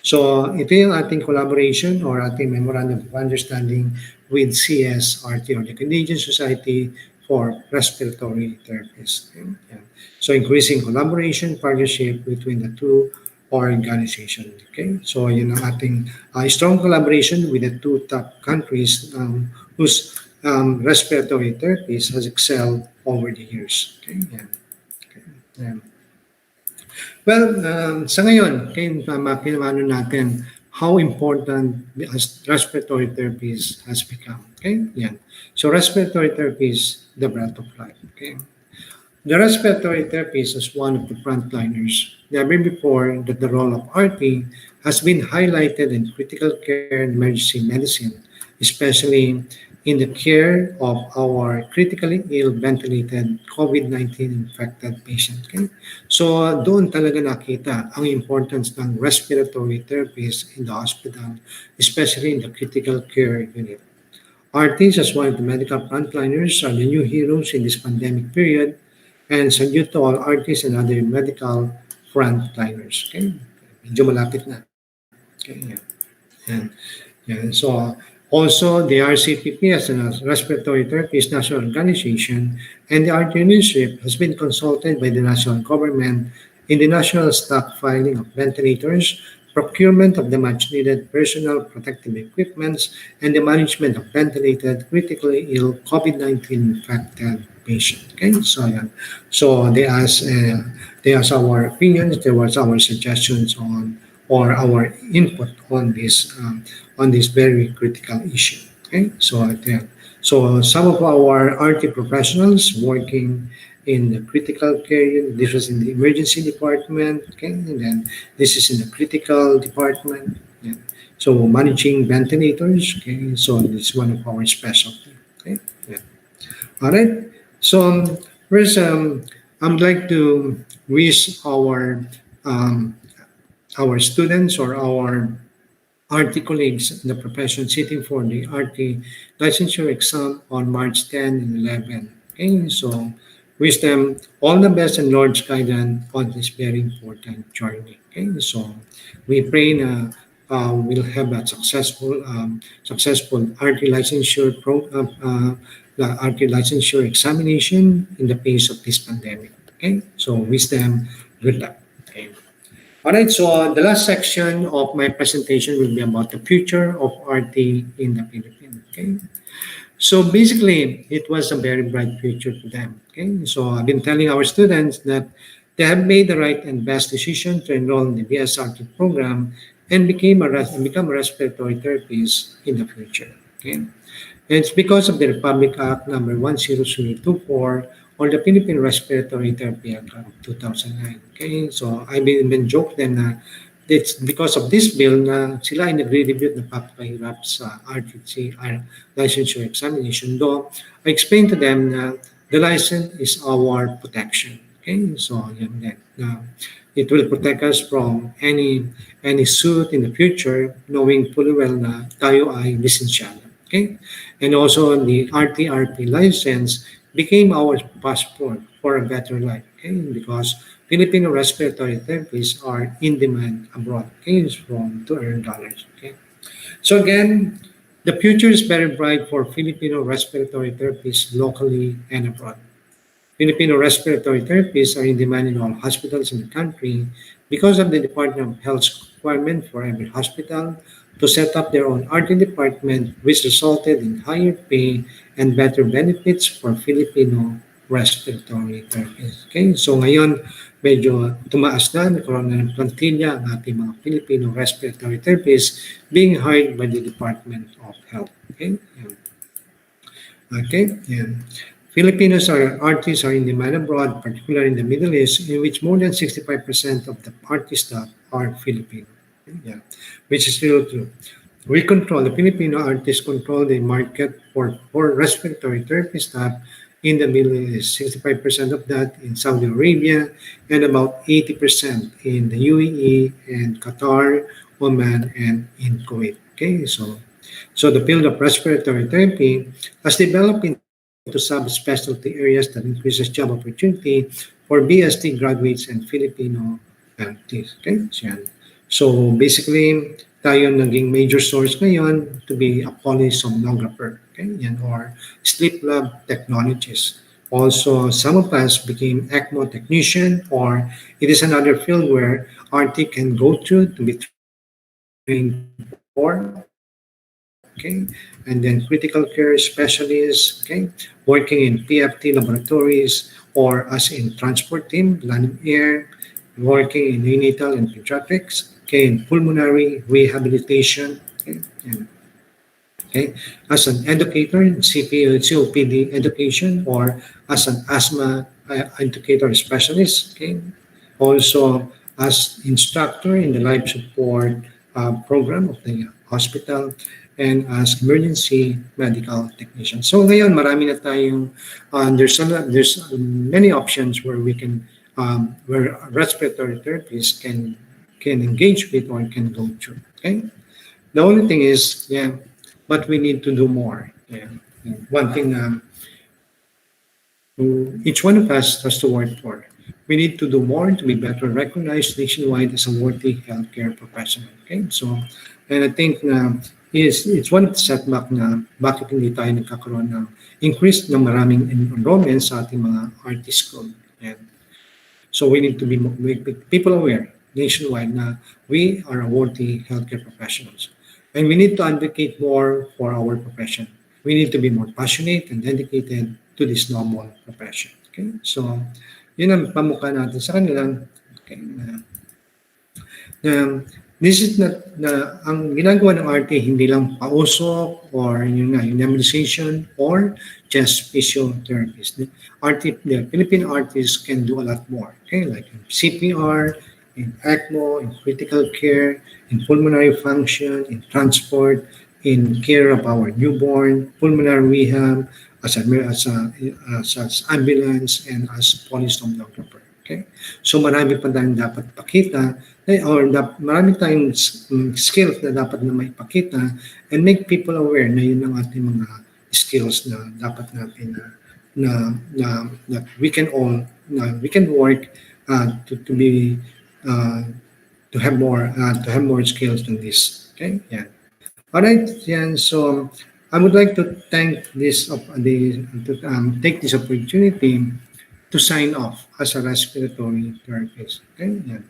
Speaker 2: So ito yung ating collaboration or ating memorandum of understanding with CSRT or the Canadian Society for Respiratory Therapists. Okay. Yeah. So increasing collaboration, partnership between the two organizations. Okay, so yun ang ating strong collaboration with the two top countries whose respiratory therapies has excelled over the years. Okay, yeah. Okay. Yeah. Well, sa ngayon, kinamano natin how important respiratory therapies has become. Okay, yan. So respiratory therapy is the breath of life. Okay. The respiratory therapies is one of the frontliners. Never before that the role of RT has been highlighted in critical care and emergency medicine, especially in the care of our critically ill ventilated COVID-19 infected patient. Okay? So doon talaga nakita ang importance ng respiratory therapies in the hospital, especially in the critical care unit. Artists, as one of the medical frontliners, are the new heroes in this pandemic period, and salute to all artists and other medical frontliners. Okay? Medyo malapit na. Okay? Yeah. Yan. Yan. So, also the RCPP as a respiratory therapies national organization and the RT Initiative has been consulted by the national government in the national stockpiling of ventilators, procurement of the much needed personal protective equipments, and the management of ventilated critically ill COVID-19 infected patients. Okay, so yeah. So they asked our opinions, there was our suggestions on or our input on this very critical issue. Okay, so so some of our RT professionals working in the critical care unit. This was in the emergency department. Okay, and then this is in the critical department. Yeah. So managing ventilators. Okay, so it's one of our specialty. Okay, yeah. All right. So first, I'd like to wish um, our students or our RT colleagues in the profession sitting for the RT licensure exam on March 10 and 11. Okay, so wish them all the best and Lord's guidance on this very important journey. Okay, so we pray na we'll have a successful RT RT licensure examination in the face of this pandemic. Okay, so wish them good luck. Okay. All right, so the last section of my presentation will be about the future of RT in the Philippines. Okay, so basically, it was a very bright future to them. Okay, so I've been telling our students that they have made the right and best decision to enroll in the BSRT program and become a respiratory therapist in the future. Okay, it's because of the Republic Act number 10024 or the Philippine Respiratory Therapy Act of 2009. Okay, so I've been joke them na it's because of this bill na sila ay nagre-review na papahirap sa RTC licensure examination. Though I explained to them na the license is our protection. Okay, so yan din. It will protect us from any suit in the future knowing fully well na tayo ay lisensyado. Okay? And also the RTRP license became our passport for a better life. Okay? Because Filipino respiratory therapies are in demand abroad. Okay? From to earn dollars. Okay? So again, the future is very bright for Filipino respiratory therapies locally and abroad. Filipino respiratory therapists are in demand in all hospitals in the country because of the Department of Health's requirement for every hospital to set up their own RT department, which resulted in higher pay and better benefits for Filipino respiratory therapists. Okay, so ngayon, medyo tumaas na, nagkaroon na ng plantilla ang ating mga Filipino respiratory therapists being hired by the Department of Health. Okay, okay, and Filipinos are artists are in demand abroad, particularly in the Middle East, in which more than 65% of the party staff are Filipino. Yeah, which is still true. The Filipino artists control the market for respiratory therapy staff in the Middle East. 65% of that in Saudi Arabia and about 80% in the UAE and Qatar, Oman, and in Kuwait. Okay, so the field of respiratory therapy has developed into subspecialty areas that increases job opportunity for BST graduates and Filipino artists. Okay, so basically, tayo naging major source ngayon to be a polysomnographer, okay, yan, or sleep lab technologist. Also, some of us became ECMO technician, or it is another field where RT can go to be trained for, okay, and then critical care specialists, okay, working in PFT laboratories or as in transport team, land and air, working in neonatal and pediatrics, okay, in pulmonary rehabilitation, okay, as an educator in COPD education or as an asthma educator specialist, okay, also as instructor in the life support program of the hospital and as emergency medical technician. So ngayon marami na tayong there's many options where we can where respiratory therapists can engage with or can go through. Okay, the only thing is, yeah, but we need to do more. Yeah. And one thing each one of us has to work for. We need to do more to be better recognized nationwide as a worthy healthcare professional. Okay? So, and I think it's one of the setback na bakit hindi tayo nagkakaroon ng increase ng maraming enrollment sa ating mga artist school. And so we need to be make people aware nationwide na we are worthy healthcare professionals. And we need to advocate more for our profession. We need to be more passionate and dedicated to this noble profession. Okay? So, yun ang pamukha natin sa kanila. Okay? Na this is not na ang ginagawa ng arte hindi lang pausok or yun nga, yung memorization or just physiotherapist. The Philippine artists can do a lot more. Okay, like in CPR, in ECMO, in critical care, in pulmonary function, in transport, in care of our newborn, pulmonary rehab, as ambulance, and as police sonographer. Okay? So marami pa tayong dapat pakita marami tayong skills na dapat na maipakita and make people aware na yun ang ating mga skills na dapat natin that we can all we can work to be uh, to have more skills than this. Okay, yeah. All right, yan. So I would like to thank this of the to take this opportunity to sign off as a respiratory therapist. Okay, yeah.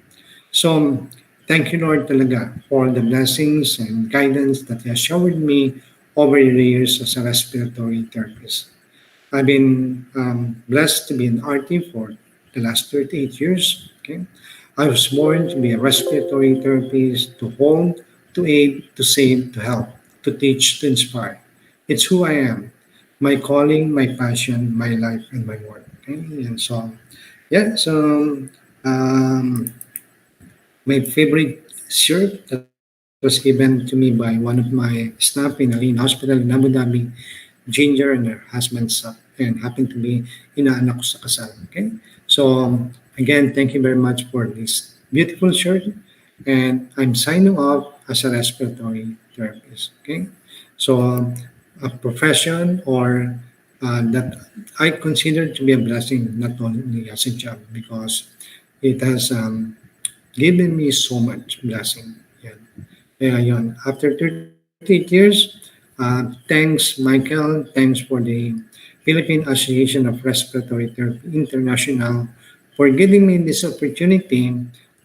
Speaker 2: So thank you, Lord, talaga for the blessings and guidance that you have showered me over the years as a respiratory therapist. I've been blessed to be an RT for the last 38 years. Okay, I was born to be a respiratory therapist, to hold, to aid, to save, to help, to teach, to inspire. It's who I am, my calling, my passion, my life, and my work. Okay, and so yeah, so um, my favorite shirt that was given to me by one of my staff in Aline Hospital in Abu Dhabi, Ginger and her husband and happened to be inaanak ko sa kasal. Okay? So, again, thank you very much for this beautiful shirt. And I'm signing off as a respiratory therapist. Okay? So, a profession or that I consider to be a blessing, not only as a job, because it has given me so much blessing. Yan. Kaya yun, after 38 years, thanks Michael, thanks for the Philippine Association of Respiratory Therapy International for giving me this opportunity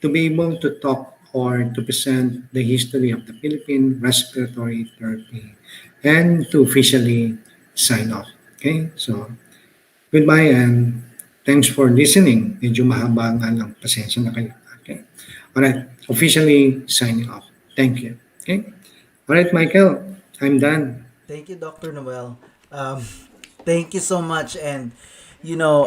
Speaker 2: to be able to talk or to present the history of the Philippine respiratory therapy and to officially sign off. Okay, so goodbye and thanks for listening. Medyo mahaba nga lang. Pasensya na kayo. Okay. Alright. Officially signing off. Thank you. Okay. Alright, Michael. I'm done.
Speaker 1: Thank you, Dr. Noel. Um, thank you so much. And, you know,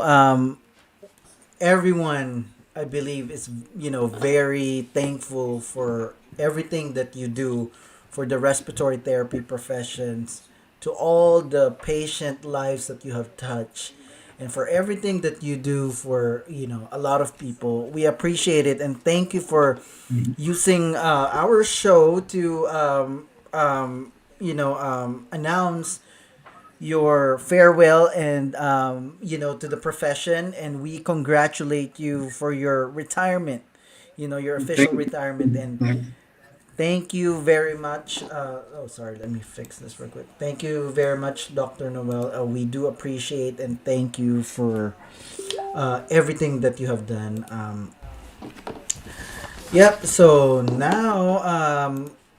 Speaker 1: everyone, I believe, is, very thankful for everything that you do for the respiratory therapy professions, to all the patient lives that you have touched, and for everything that you do for, a lot of people. We appreciate it. And thank you for using our show to announce your farewell and to the profession, and we congratulate you for your retirement, your official
Speaker 2: Thank
Speaker 1: retirement. And
Speaker 2: you.
Speaker 1: thank you very much. Oh, sorry, let me fix this real quick. Thank you very much, Dr. Noel. We do appreciate and thank you for everything that you have done. Yep. So now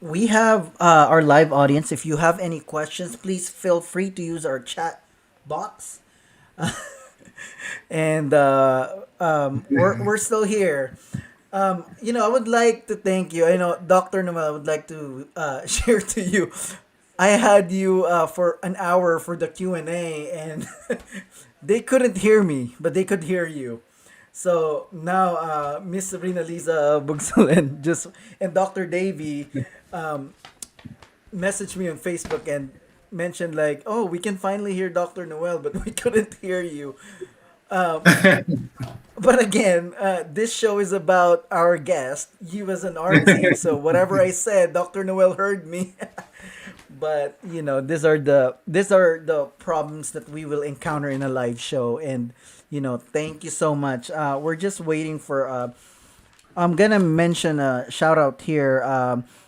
Speaker 1: we have our live audience. If you have any questions, please feel free to use our chat box. And we're still here. I would like to thank you. I know, Dr. Noel, I would like to share to you. I had you for an hour for the Q&A, and they couldn't hear me, but they could hear you. So now, Miss Sabrina Lisa Bugsol and Dr. Davy messaged me on Facebook and mentioned like, "Oh, we can finally hear Dr. Noel, but we couldn't hear you." Um, but again, this show is about our guest. He was an RT, so whatever I said, Dr. Noel heard me. but these are the problems that we will encounter in a live show. And thank you so much. We're just waiting for I'm gonna mention a shout out here,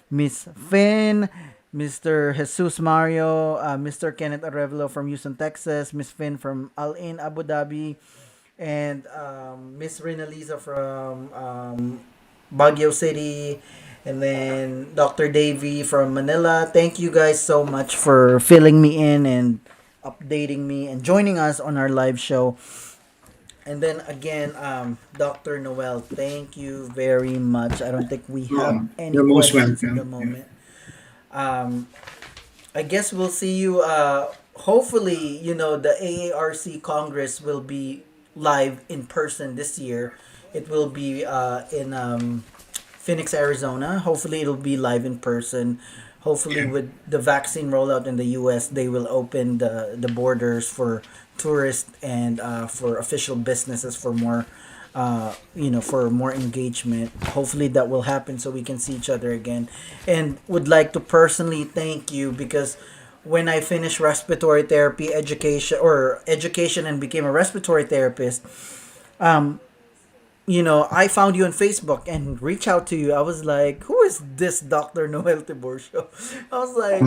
Speaker 1: Miss Finn, Mr. Jesus Mario, Mr. Kenneth Arevalo from Houston, Texas, Miss Finn from Al Ain, Abu Dhabi, and Miss Rinalisa from Baguio City, and then Dr. Davy from Manila. Thank you guys so much for filling me in and updating me and joining us on our live show. And then again, Dr. Noel, thank you very much. I don't think we have any
Speaker 2: You're most
Speaker 1: questions at the
Speaker 2: welcome. Yeah.
Speaker 1: moment. Um, I guess we'll see you. Hopefully, the AARC Congress will be live in person this year. It will be in Phoenix, Arizona. Hopefully, it'll be live in person. Hopefully,
Speaker 2: Yeah.
Speaker 1: with the vaccine rollout in the U.S., they will open the borders for tourists and for official businesses for more, for more engagement. Hopefully, that will happen so we can see each other again. And would like to personally thank you because when I finished respiratory therapy education and became a respiratory therapist, um, I found you on Facebook and reach out to you. I was like, who is this Dr. Noel Tiburcio? I was like,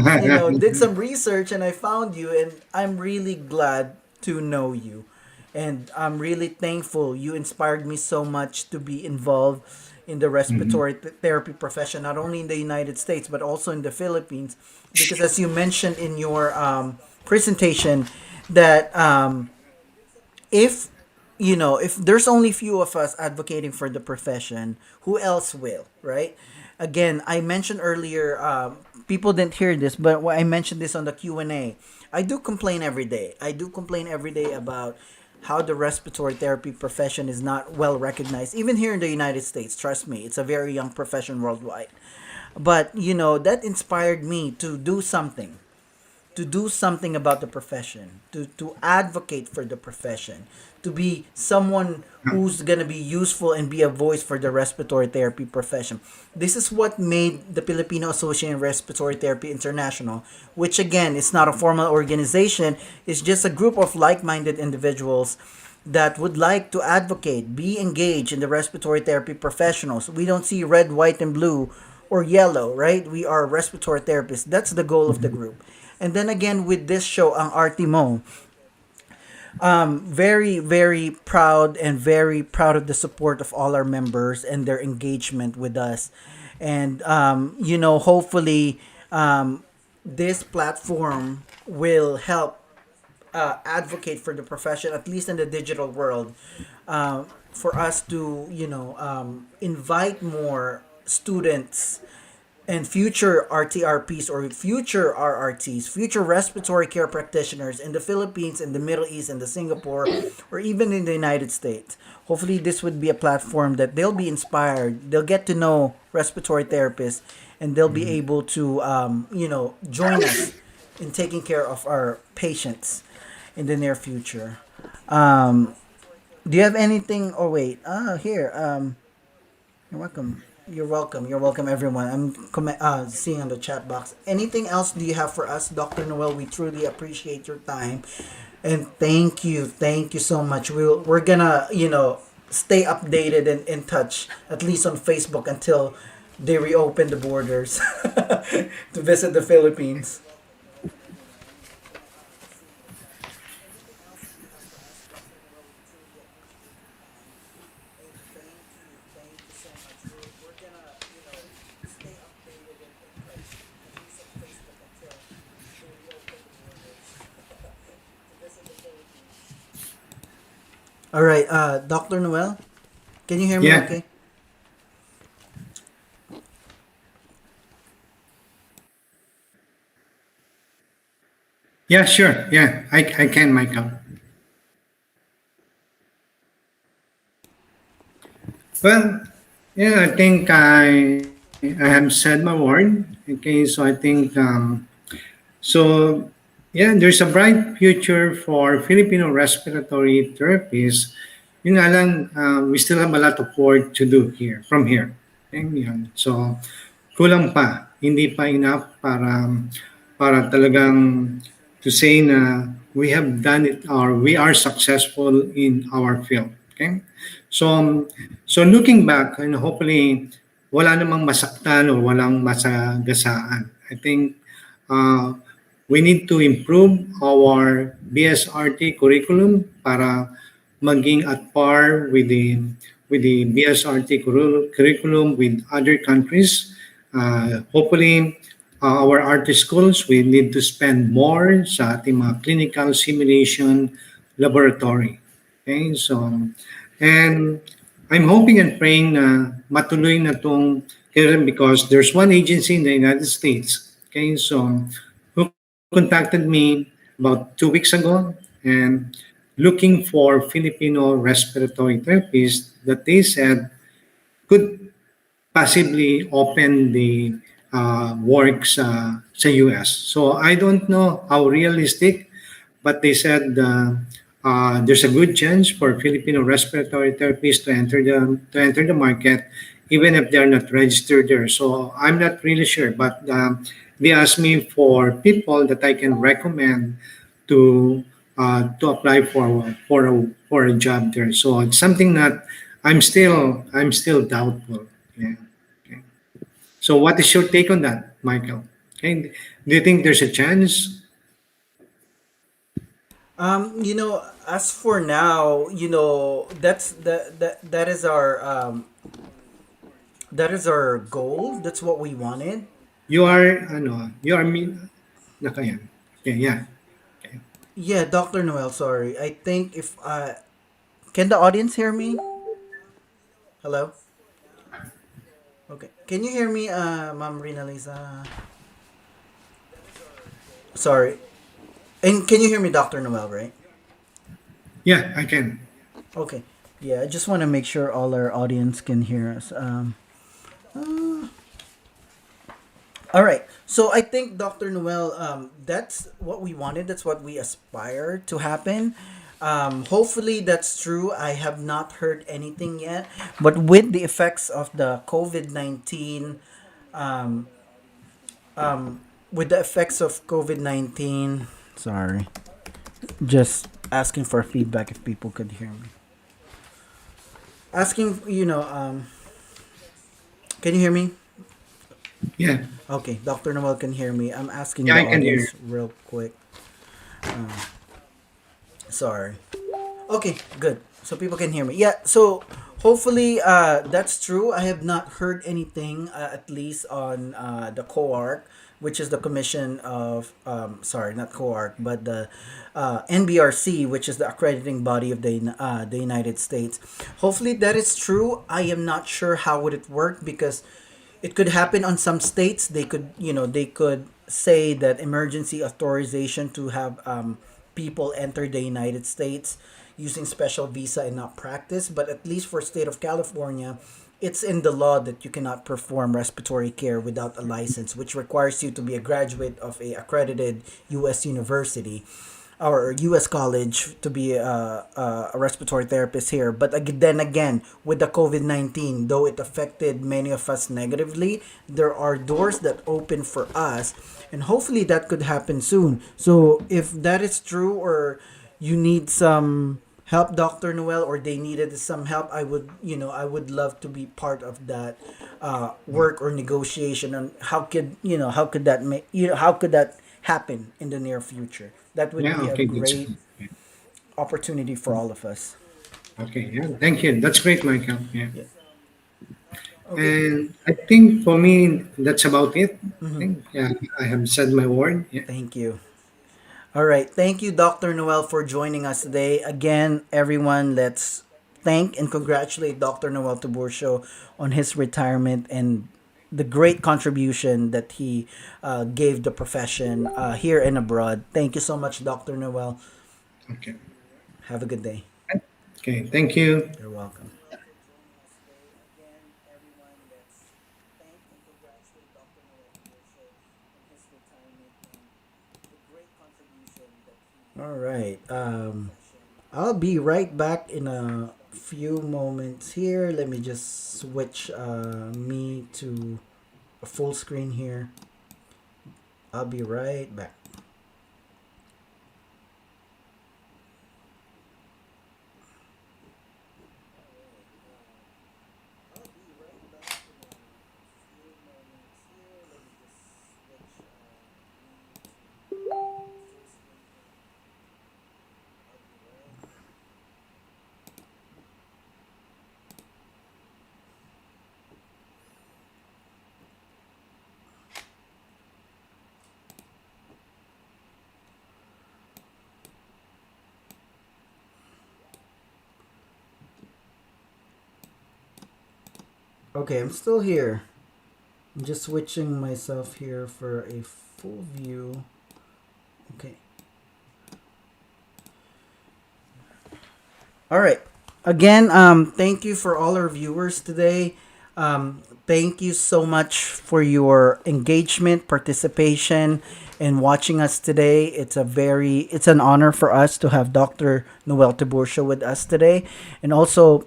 Speaker 1: did some research and I found you, and I'm really glad to know you. And I'm really thankful you inspired me so much to be involved in the
Speaker 2: Mhm.
Speaker 1: respiratory therapy profession, not only in the United States, but also in the Philippines. Because as you mentioned in your presentation, that if there's only few of us advocating for the profession, who else will, right? Again, I mentioned earlier, people didn't hear this, but I mentioned this on the Q&A. I do complain every day. I do complain every day about how the respiratory therapy profession is not well recognized, even here in the United States. Trust me, it's a very young profession worldwide. But that inspired me to do something about the profession, to advocate for the profession, to be someone who's going to be useful and be a voice for the respiratory therapy profession. This is what made the Filipino Association of Respiratory Therapy International, which again is not a formal organization, it's just a group of like minded individuals that would like to advocate, be engaged in the respiratory therapy professionals. We don't see red, white, and blue or yellow, right? We are respiratory therapists. That's the goal of the group. And then again with this show, ang Artimo, very, very proud and very proud of the support of all our members and their engagement with us. And, hopefully, this platform will help advocate for the profession, at least in the digital world, for us to, invite more students and future RTRPs or future RRTs, future respiratory care practitioners in the Philippines, in the Middle East, in the Singapore, or even in the United States. Hopefully, this would be a platform that they'll be inspired. They'll get to know respiratory therapists, and they'll be able to, join us in taking care of our patients in the near future. Um, do you have anything? Oh wait, here. You're welcome. You're welcome. You're welcome, everyone. I'm seeing on the chat box. Anything else do you have for us, Dr. Noel? We truly appreciate your time, and thank you so much. We're gonna stay updated and in touch, at least on Facebook until they reopen the borders to visit the Philippines. All right, Dr. Noel, can you hear me?
Speaker 2: Yeah.
Speaker 1: Okay.
Speaker 2: Yeah, sure. Yeah, I can, Michael. Well, yeah, I think I have said my word. Okay, so I think so. Yeah, there's a bright future for Filipino respiratory therapies. Yun nga lang, we still have a lot of work to do here, from here. Okay, yun. So, kulang pa. Hindi pa enough para para talagang to say na we have done it or we are successful in our field. Okay? So, so looking back, and hopefully wala namang masaktan or walang masagasaan. I think uh, we need to improve our BSRT curriculum para maging at par with the BSRT curriculum with other countries. Hopefully, our RT schools, we need to spend more sa ating mga clinical simulation laboratory. Okay, so, and I'm hoping and praying na matuloy na tong because there's one agency in the United States, okay, so who contacted me about 2 weeks ago and looking for Filipino respiratory therapists that they said could possibly open the work sa US. So I don't know how realistic, but they said there's a good chance for Filipino respiratory therapists to enter the market, even if they're not registered there. So I'm not really sure, but they asked me for people that I can recommend to apply for a job there. So it's something that I'm still doubtful. Yeah. Okay. So what is your take on that, Michael? Okay. Do you think there's a chance?
Speaker 1: As for now, that is our goal. That's what we wanted.
Speaker 2: You are me. Nakayan. Okay, yeah. Okay.
Speaker 1: Yeah, Dr. Noel, sorry. I think if can the audience hear me? Hello? Okay. Can you hear me, Ma'am Rina Lisa? Sorry. And can you hear me, Dr. Noel, right?
Speaker 2: Yeah, I can.
Speaker 1: Okay. Yeah, I just want to make sure all our audience can hear us. All right. So I think Dr. Noel, that's what we wanted. That's what we aspire to happen. Hopefully that's true. I have not heard anything yet. But with the effects of the COVID-19, um, with the effects of COVID-19, sorry, just asking for feedback if people could hear me. Asking, can you hear me?
Speaker 2: Yeah.
Speaker 1: Okay, Dr. Noel can hear me. I'm asking
Speaker 2: Yeah,
Speaker 1: the
Speaker 2: I can hear.
Speaker 1: audience real quick. Sorry. Okay, good. So people can hear me. Yeah, so hopefully that's true. I have not heard anything, at least on the COARC, which is the Commission of, sorry, not COARC, but the NBRC, which is the accrediting body of the United States. Hopefully that is true. I am not sure how would it work because it could happen on some states. They could say that emergency authorization to have people enter the United States using special visa and not practice. But at least for state of California, it's in the law that you cannot perform respiratory care without a license, which requires you to be a graduate of a accredited U.S. university or U.S. college to be a respiratory therapist here. But then again, with the COVID-19, though it affected many of us negatively, there are doors that open for us, and hopefully that could happen soon. So if that is true, or you need some help, Dr. Noel, or they needed some help, I would love to be part of that work or negotiation. And how could that happen in the near future? That would
Speaker 2: Yeah,
Speaker 1: be a
Speaker 2: okay, that's
Speaker 1: great opportunity for all of us.
Speaker 2: okay. Yeah, thank you. That's great, Michael. Yeah.
Speaker 1: Yeah. Okay.
Speaker 2: And I think for me, that's about it. I
Speaker 1: Hmm.
Speaker 2: think, yeah, I have said my word. Yeah.
Speaker 1: Thank you. All right. Thank you, Dr. Noel, for joining us today. Again, everyone, let's thank and congratulate Dr. Noel Tiburcio on his retirement and the great contribution that he gave the profession here and abroad. Thank you so much, Dr. Noel.
Speaker 2: Okay.
Speaker 1: Have a good day.
Speaker 2: Okay. Thank you.
Speaker 1: You're welcome. All right. I'll be right back in a few moments here. Let me just switch me to a full screen here. I'll be right back. Okay, I'm still here. I'm just switching myself here for a full view. Okay. All right. Again, thank you for all our viewers today. Thank you so much for your engagement, participation, and watching us today. It's an honor for us to have Dr. Noel Tiburcio with us today, and also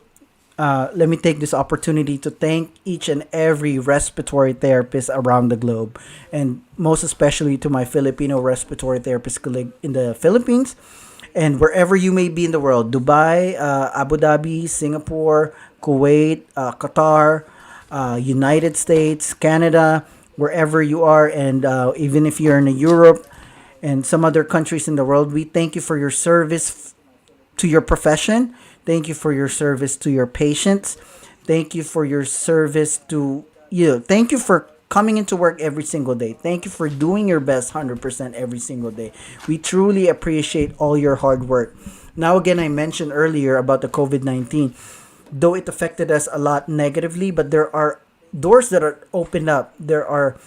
Speaker 1: let me take this opportunity to thank each and every respiratory therapist around the globe, and most especially to my Filipino respiratory therapist colleague in the Philippines and wherever you may be in the world: Dubai, Abu Dhabi, Singapore, Kuwait, Qatar, United States, Canada, wherever you are, and even if you're in Europe and some other countries in the world, we thank you for your service to your profession. Thank you for your service to your patients. Thank you for your service to you. Thank you for coming into work every single day. Thank you for doing your best 100% every single day. We truly appreciate all your hard work. Now, again, I mentioned earlier about the COVID 19, though it affected us a lot negatively, but there are doors that are opened up. There are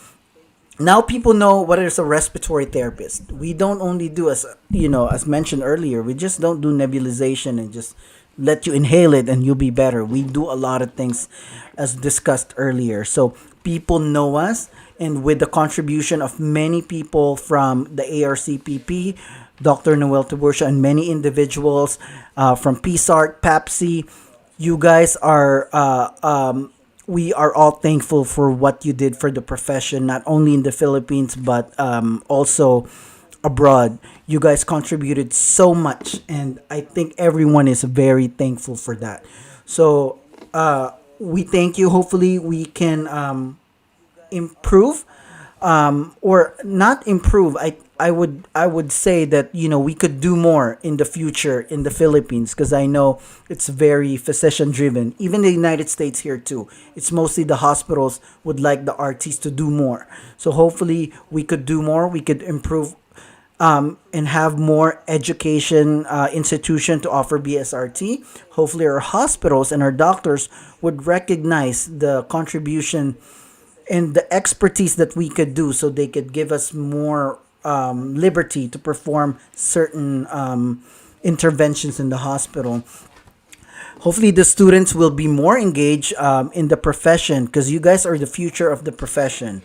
Speaker 1: now people know what is a respiratory therapist. We don't only do, as as mentioned earlier, we just don't do nebulization and just let you inhale it and you'll be better. We do a lot of things as discussed earlier. So people know us, and with the contribution of many people from the ARCPP, Dr. Noel Tiburcio, and many individuals from PSART, PAPSI, you guys are we are all thankful for what you did for the profession, not only in the Philippines but also abroad. You guys contributed so much, and I think everyone is very thankful for that. So we thank you. Hopefully, we can improve or not improve. I would say that we could do more in the future in the Philippines, because I know it's very physician driven. Even the United States here too. It's mostly the hospitals would like the RTs to do more. So hopefully we could do more. We could improve and have more education institution to offer BSRT. Hopefully our hospitals and our doctors would recognize the contribution and the expertise that we could do, so they could give us more liberty to perform certain interventions in the hospital. Hopefully the students will be more engaged in the profession, because you guys are the future of the profession.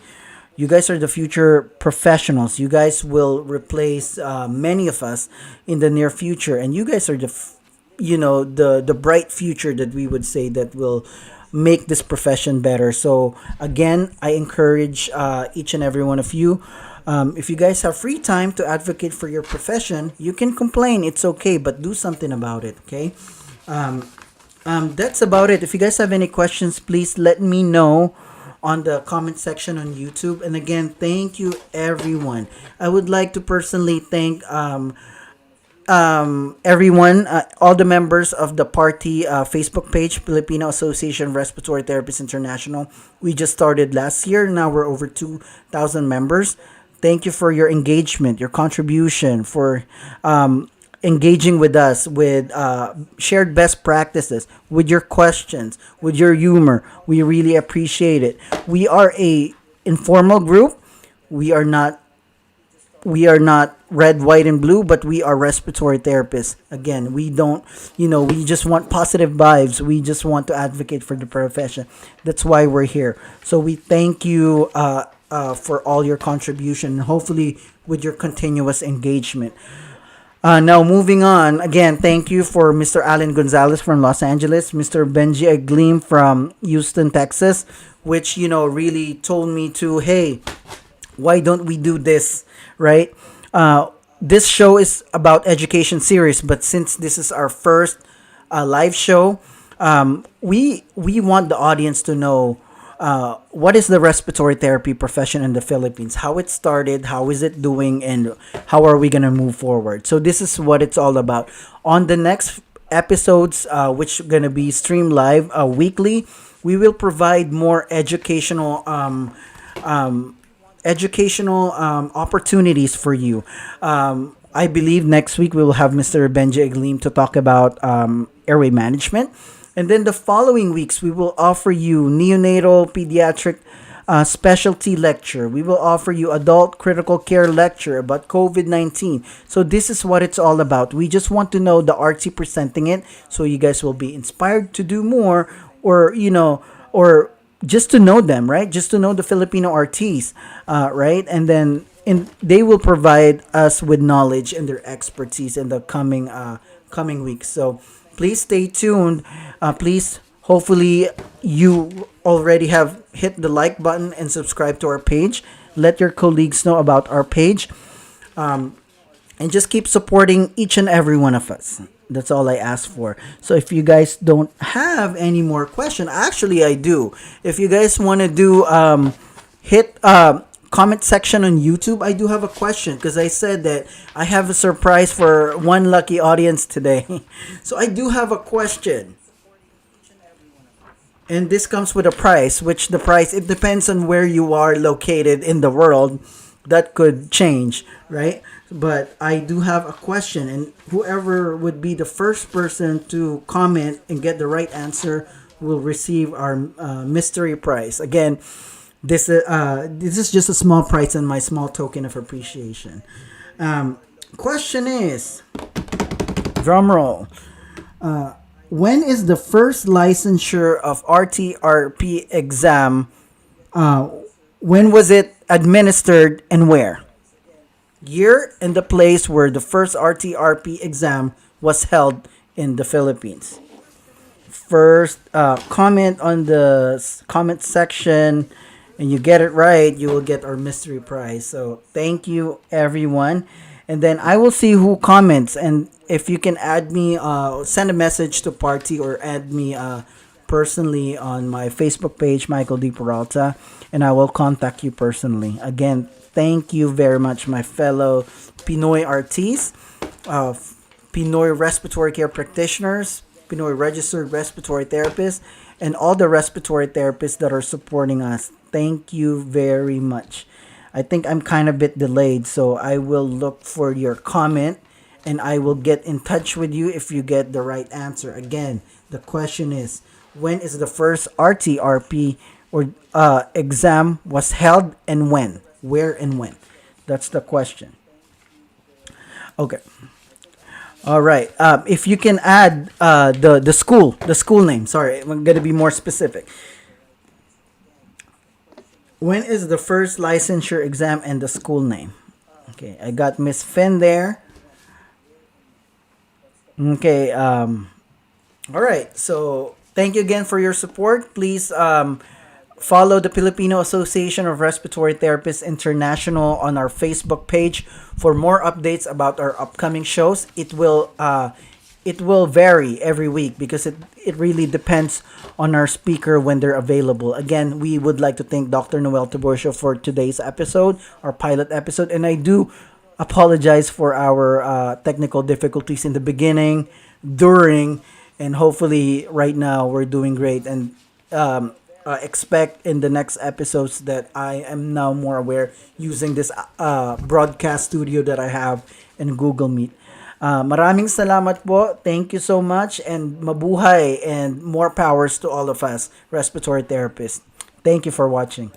Speaker 1: You guys are the future professionals. You guys will replace many of us in the near future, and you guys are the bright future that we would say that will make this profession better. So again, I encourage each and every one of you. If you guys have free time to advocate for your profession, you can complain. It's okay, but do something about it. Okay. That's about it. If you guys have any questions, please let me know on the comment section on YouTube. And again, thank you everyone. I would like to personally thank everyone, all the members of the paRTi Facebook page, Filipino Association of Respiratory Therapists International. We just started last year. Now we're over 2,000 members. Thank you for your engagement, your contribution, for engaging with us, with shared best practices, with your questions, with your humor. We really appreciate it. We are a informal group. We are not red, white, and blue, but we are respiratory therapists. Again, we don't, we just want positive vibes. We just want to advocate for the profession. That's why we're here. So we thank you for all your contribution, and hopefully with your continuous engagement. Now, moving on. Again, thank you for Mr. Alan Gonzalez from Los Angeles, Mr. Benji Aglim from Houston, Texas, which, really told me to, hey, why don't we do this, right? This show is about education series, but since this is our first live show, we want the audience to know what is the respiratory therapy profession in the Philippines, how it started, how is it doing, and how are we gonna move forward. So this is what it's all about. On the next episodes, which gonna be streamed live weekly, we will provide more educational opportunities for you. I believe next week we will have Mr. Benji Eglim to talk about airway management. And then the following weeks, we will offer you neonatal pediatric specialty lecture. We will offer you adult critical care lecture about COVID 19. So, this is what it's all about. We just want to know the RT presenting it so you guys will be inspired to do more, or, or just to know them, right? Just to know the Filipino RTs, right? And then they will provide us with knowledge and their expertise in the coming weeks. So please stay tuned. Please, hopefully, you already have hit the like button and subscribe to our page. Let your colleagues know about our page, and just keep supporting each and every one of us. That's all I ask for. So if you guys don't have any more question, actually I do. If you guys want to do hit comment section on YouTube, I do have a question because I said that I have a surprise for one lucky audience today. So I do have a question. And this comes with a price, which the price, it depends on where you are located in the world. That could change, right? But I do have a question, and whoever would be the first person to comment and get the right answer will receive our mystery prize. Again, this is just a small prize and my small token of appreciation. Question is, drum roll. When is the first licensure of RTRP exam? When was it administered and where? Year and the place where the first RTRP exam was held in the Philippines. First, comment on the comment section, and you get it right, you will get our mystery prize. So thank you, everyone. And then I will see who comments, and if you can add me, send a message to paRTi or add me personally on my Facebook page, Michael D. Peralta, and I will contact you personally. Again, thank you very much, my fellow Pinoy artists, Pinoy respiratory care practitioners, Pinoy registered respiratory therapists, and all the respiratory therapists that are supporting us. Thank you very much. I think I'm kind of a bit delayed, so I will look for your comment and I will get in touch with you if you get the right answer. Again, the question is, when is the first RTRP or exam was held and when? Where and when? That's the question. Okay. All right. If you can add the school name. Sorry, I'm gonna be more specific. When is the first licensure exam and the school name? Okay, I got Miss Finn there. Okay. All right. So thank you again for your support. Please follow the Filipino Association of Respiratory Therapists International on our Facebook page for more updates about our upcoming shows. It will vary every week because it really depends on our speaker when they're available. Again, we would like to thank Dr. Noel Tiburcio for today's episode, our pilot episode, and I do apologize for our technical difficulties in the beginning, during, and hopefully right now we're doing great. And expect in the next episodes that I am now more aware using this broadcast studio that I have in Google Meet. Maraming salamat po. Thank you so much and mabuhay and more powers to all of us respiratory therapists. Thank you for watching.